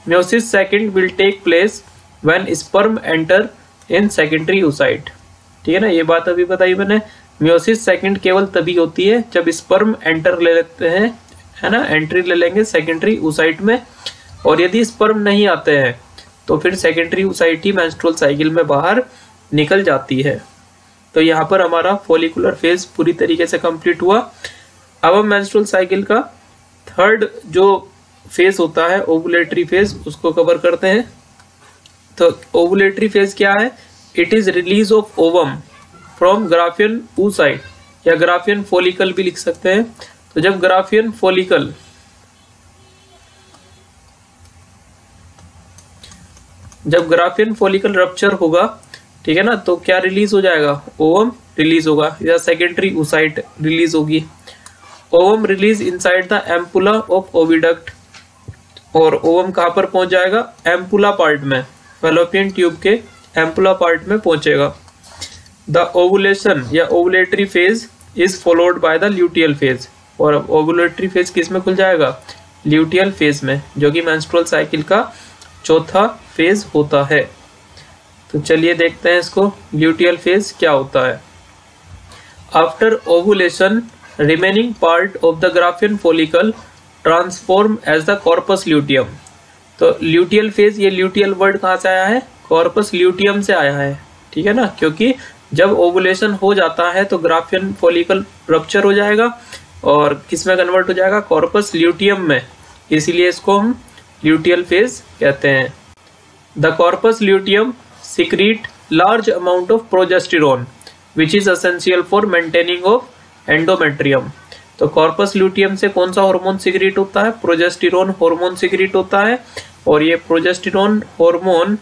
Meiosis second will take place when sperm enter in secondary oocyte। ठीक है ना, ये बात अभी बताई मैंने। मियोसिस सेकंड केवल तभी होती है जब स्पर्म एंटर ले लेते हैं, है ना, एंट्री ले लेंगे सेकेंडरी oocyte में। और यदि स्पर्म नहीं आते हैं तो फिर सेकेंडरी oocyte ही मेंस्ट्रुअल साइकिल में बाहर निकल जाती है। तो यहाँ पर हमारा फॉलिकुलर फेज पूरी तरीके से कंप्लीट हुआ। अब हम मेंस्ट्रुअल साइकिल का थर्ड जो फेज होता है ओवुलेटरी फेज, उसको कवर करते हैं। तो ओवुलेटरी फेज क्या है? It is release of ovum from Graafian oocyte या ग्राफियन फॉलिकल भी लिख सकते हैं। तो जब ग्राफियन फॉलिकल जब ग्राफियन फॉलिकल रप्चर होगा, ठीक है ना, तो क्या रिलीज हो जाएगा, ओवम रिलीज होगा या सेकेंडरी oocyte रिलीज होगी। Ovum release inside the ampulla of oviduct, और ओवम कहाँ पर पहुंच जाएगा, एम्पुला पार्ट में, फैलोपियन ट्यूब के एम्पुला पार्ट में पहुंचेगा। द ओवुलेशन या ovulatory phase is followed by the luteal phase, और ओवुलेटरी फेज किस में खुल जाएगा, ल्यूटियल फेज में, जो कि मेंस्ट्रुअल साइकिल का चौथा फेज होता है। तो चलिए देखते हैं इसको, ल्यूटियल फेज क्या होता है। After ovulation remaining part of the Graafian follicle transform as the corpus luteum. तो ल्यूटियल फेज, ये ल्यूटियल वर्ड कहाँ से आया है, कॉर्पस ल्यूटियम से आया है, ठीक है ना, क्योंकि जब ओवुलेशन हो जाता है तो ग्राफियन फॉलिकल रप्चर हो जाएगा और किस में कन्वर्ट हो जाएगा, कॉर्पस ल्यूटियम में, इसीलिए इसको हम ल्यूटियल फेज कहते हैं। The corpus luteum secrete large amount of progesterone which is essential for maintaining of endometrium. तो कॉर्पस ल्यूटियम से कौन सा हार्मोन सिक्रीट होता है, प्रोजेस्टेरोन हार्मोन सिक्रीट होता है, और ये प्रोजेस्टेरोन हार्मोन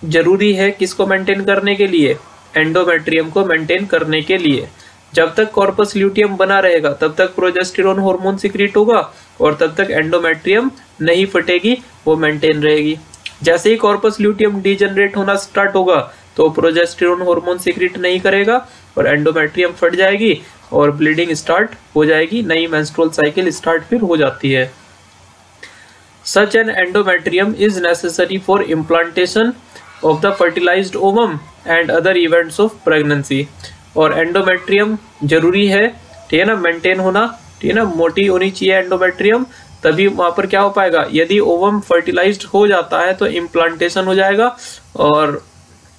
जरूरी है किसको मेंटेन करने के लिए, एंडोमेट्रियम को मेंटेन करने के लिए। जब तक कॉर्पस ल्यूटियम बना रहेगा तब तक प्रोजेस्टेरोन हार्मोन सिक्रीट होगा और तब तक एंडोमेट्रियम नहीं फटेगी, वो मेंटेन रहेगी। जैसे ही कॉर्पस ल्यूटियम डीजनरेट होना स्टार्ट होगा तो प्रोजेस्टेरोन हार्मोन सिक्रीट नहीं करेगा और एंडोमेट्रियम फट जाएगी और ब्लीडिंग स्टार्ट हो जाएगी, नई मेंस्ट्रुअल साइकिल स्टार्ट फिर हो जाती है। Such an endometrium is necessary for implantation of the fertilized ovum and other events of pregnancy। और एंडोमेट्रियम जरूरी है, ठीक है ना, मेंटेन होना, ठीक है ना, मोटी होनी चाहिए एंडोमेट्रियम, तभी वहां पर क्या हो पाएगा, यदि ओवम फर्टिलाइज्ड हो जाता है तो इम्प्लांटेशन हो जाएगा, और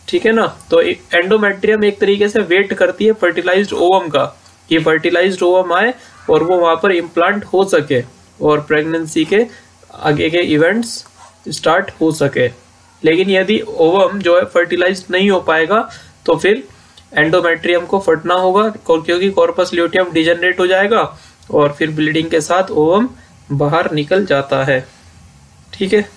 ठीक है ना, तो एंडोमेट्रियम एक तरीके से वेट करती है फर्टिलाइज्ड ओवम का, कि फर्टिलाइज्ड ओवम आए और वो वहां पर इम्प्लांट हो सके और प्रेगनेंसी के आगे के इवेंट्स स्टार्ट हो सके। लेकिन यदि ओवम जो है फर्टिलाइज्ड नहीं हो पाएगा तो फिर एंडोमेट्रियम को फटना होगा, क्योंकि कॉर्पस ल्यूटियम डिजनरेट हो जाएगा और फिर ब्लीडिंग के साथ ओवम बाहर निकल जाता है, ठीक है।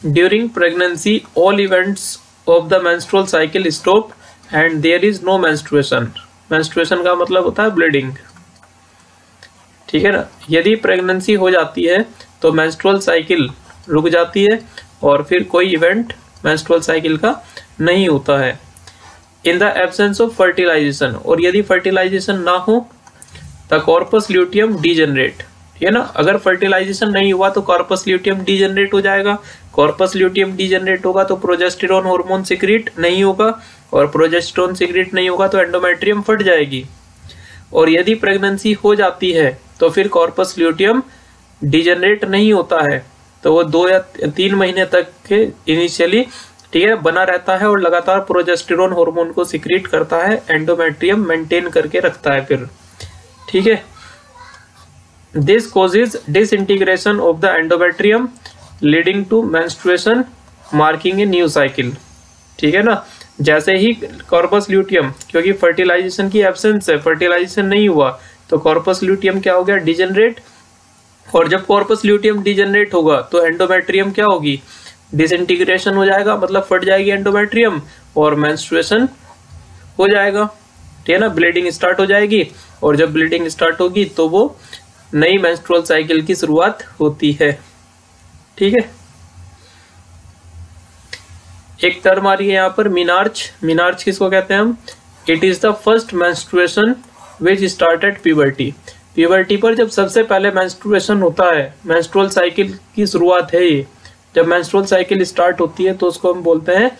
During pregnancy all events of the menstrual cycle stop and there is no menstruation. Menstruation का मतलब होता है ब्लीडिंग, ठीक है ना। यदि प्रेगनेंसी हो जाती है तो मेंस्ट्रुअल साइकिल रुक जाती है और फिर कोई इवेंट मेंस्ट्रुअल साइकिल का नहीं होता है। In the absence of fertilisation, और यदि फर्टिलाइजेशन ना हो द कॉर्पस ल्यूटियम डीजनरेट, ठीक है ना, अगर फर्टिलाइजेशन नहीं हुआ तो कॉर्पस ल्यूटियम डीजनरेट हो जाएगा, कॉर्पस ल्यूटियम डीजनरेट होगा तो प्रोजेस्टेरोन हार्मोन सिक्रीट नहीं होगा, और प्रोजेस्टेरोन सिक्रीट नहीं होगा तो एंडोमेट्रियम फट जाएगी। और यदि प्रेगनेंसी हो जाती है तो फिर कॉर्पस ल्यूटियम डिजनरेट नहीं होता है, तो वो 2 या 3 महीने तक के इनिशियली, ठीक है, बना रहता है और लगातार प्रोजेस्टेरोन हार्मोन को सिक्रीट करता है, एंडोमेट्रियम मेंटेन करके रखता है फिर, ठीक है। This causes disintegration of the endometrium leading to menstruation marking a new cycle, ठीक है ना। जैसे ही कॉर्पस ल्यूटियम, क्योंकि फर्टिलाइजेशन की एब्सेंस है, फर्टिलाइजेशन नहीं हुआ तो कॉर्पस ल्यूटियम क्या हो गया, डिजनरेट, और जब कॉर्पस ल्यूटियम डिजनरेट होगा तो एंडोमेट्रियम क्या होगी, डिसइंटीग्रेशन हो जाएगा, मतलब फट जाएगी एंडोमेट्रियम और मेंस्ट्रुएशन हो जाएगा, ठीक है ना, ब्लीडिंग स्टार्ट हो जाएगी, और जब ब्लीडिंग स्टार्ट होगी तो वो नई मेंस्ट्रुअल साइकिल की शुरुआत होती है, ठीक है। एक टर्म आ रही है यहाँ पर मिनार्च। मिनार्च किसको कहते हैं हम, it is the first menstruation which started puberty. Puberty पर जब सबसे पहले मेंस्ट्रुएशन होता है, मेंस्ट्रुअल साइकिल की शुरुआत है ये, जब मेंस्ट्रुअल साइकिल स्टार्ट होती है तो उसको हम बोलते हैं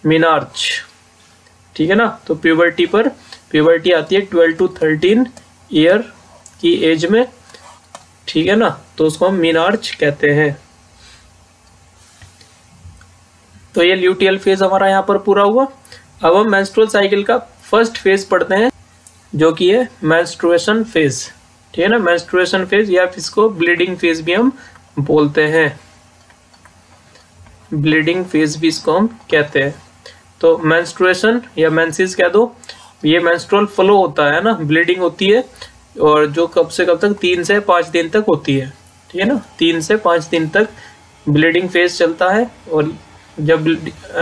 मिनार्च, ठीक है ना। तो प्यूबर्टी पर, प्यूबर्टी आती है 12 to 13 ईयर की एज में, ठीक है ना, तो उसको हम मिनार्च कहते हैं। तो ये ल्यूटियल फेज हमारा यहाँ पर पूरा हुआ। अब हम मेंस्ट्रुअल साइकिल का फर्स्ट फेज पढ़ते हैं जो कि है मेंस्ट्रुएशन फेज, ठीक है ना। मेंस्ट्रुएशन फेज या इसको ब्लीडिंग फेज भी हम बोलते हैं, ब्लीडिंग फेज भी इसको हम कहते हैं। तो मेंस्ट्रुएशन या मेंसेस कह दो, ये मेंस्ट्रुअल फ्लो होता है ना, ब्लीडिंग होती है, और जो कब से कब तक, 3 से 5 दिन तक होती है, ठीक है ना, 3 से 5 दिन तक ब्लीडिंग फेज चलता है और जब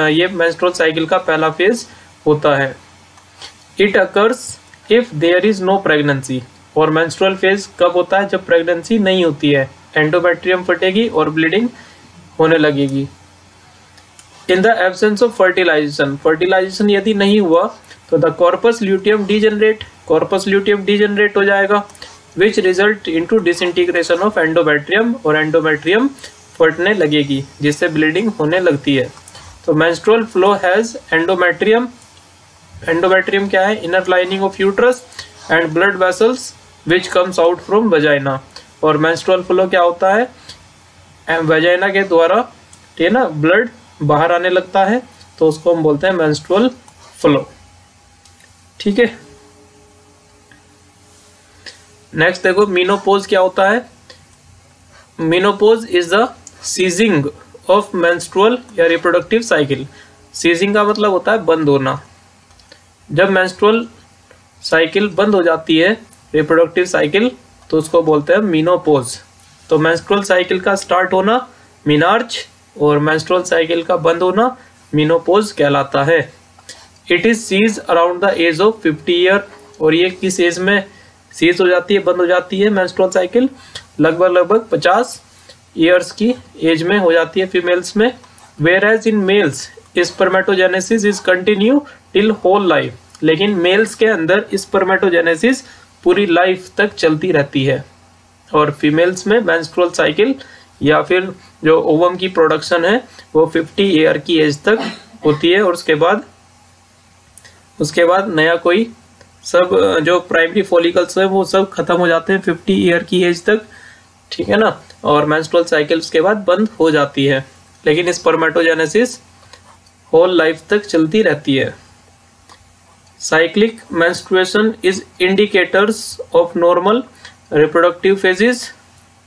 ये मेंस्ट्रुअल साइकिल का पहला फेज होता है। It occurs if there is no pregnancy, और मेंस्ट्रुअल फेज कब होता है? जब प्रेगनेंसी नहीं होती है, एंडोमेट्रियम फटेगी और ब्लीडिंग होने लगेगी। In the absence of fertilisation, fertilisation यदि नहीं हुआ तो the corpus luteum degenerate, corpus luteum degenerate हो जाएगा, which result into disintegration of endometrium, और एंडोमेट्रियम फटने लगेगी जिससे ब्लीडिंग होने लगती है। तो menstrual flow has endometrium, endometrium क्या है? Inner lining of uterus and blood vessels which comes out from vagina, और मेंस्ट्रुअल फ्लो क्या होता है? वजाइना के द्वारा, ठीक है ना, ब्लड बाहर आने लगता है, तो उसको हम बोलते हैं मेंस्ट्रुअल फ्लो। ठीक है, नेक्स्ट देखो मीनोपोज क्या होता है। Menopause is the ceasing of menstrual या रिप्रोडक्टिव साइकिल। सीजिंग का मतलब होता है बंद होना। जब मेंस्ट्रुअल साइकिल बंद हो जाती है, रिप्रोडक्टिव साइकिल, तो उसको बोलते हैं मीनोपोज। तो मेंस्ट्रुअल साइकिल का स्टार्ट होना मीनार्च और मेंस्ट्रुअल साइकिल का बंद होना मीनोपोज कहलाता है। It is cease around the age of 50 year, और ये किस एज में सीज हो जाती है, बंद हो जाती है मेंस्ट्रुअल साइकिल? लगभग 50 ईयर्स की एज में हो जाती है फीमेल्स में। Whereas in males spermatogenesis is continue till whole life, लेकिन मेल्स के अंदर स्पर्मेटोजेनेसिस पूरी लाइफ तक चलती रहती है, और फीमेल्स में मेंस्ट्रुअल साइकिल या फिर जो ओवम की प्रोडक्शन है वो 50 ईयर की एज तक होती है, और उसके बाद नया कोई सब जो प्राइमरी फॉलिकल्स है वो सब खत्म हो जाते हैं 50 ईयर की एज तक, ठीक है ना, और मेंस्ट्रुअल साइकिल उसके बाद बंद हो जाती है, लेकिन स्पर्मेटोजेनेसिस होल लाइफ तक चलती रहती है। Cyclic menstruation is indicators of normal reproductive phases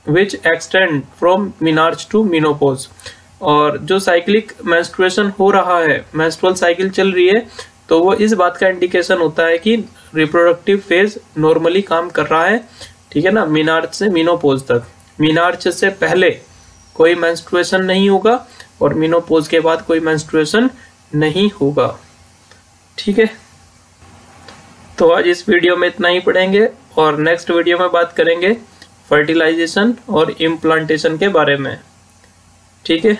which extend from menarche to menopause, और जो साइक्लिक मेंस्ट्रुएशन हो रहा है, मेंस्ट्रुअल साइकिल चल रही है, तो वो इस बात का इंडिकेशन होता है कि रिप्रोडक्टिव फेज नॉर्मली काम कर रहा है, ठीक है ना, मीनार्च से मीनोपोज तक। मीनार्च से पहले कोई मेंस्ट्रुएशन नहीं होगा और मीनोपोज के बाद कोई मेंस्ट्रुएशन नहीं होगा। ठीक है, तो आज इस वीडियो में इतना ही पढ़ेंगे, और नेक्स्ट वीडियो में बात करेंगे फर्टिलाइजेशन और इम्प्लांटेशन के बारे में। ठीक है।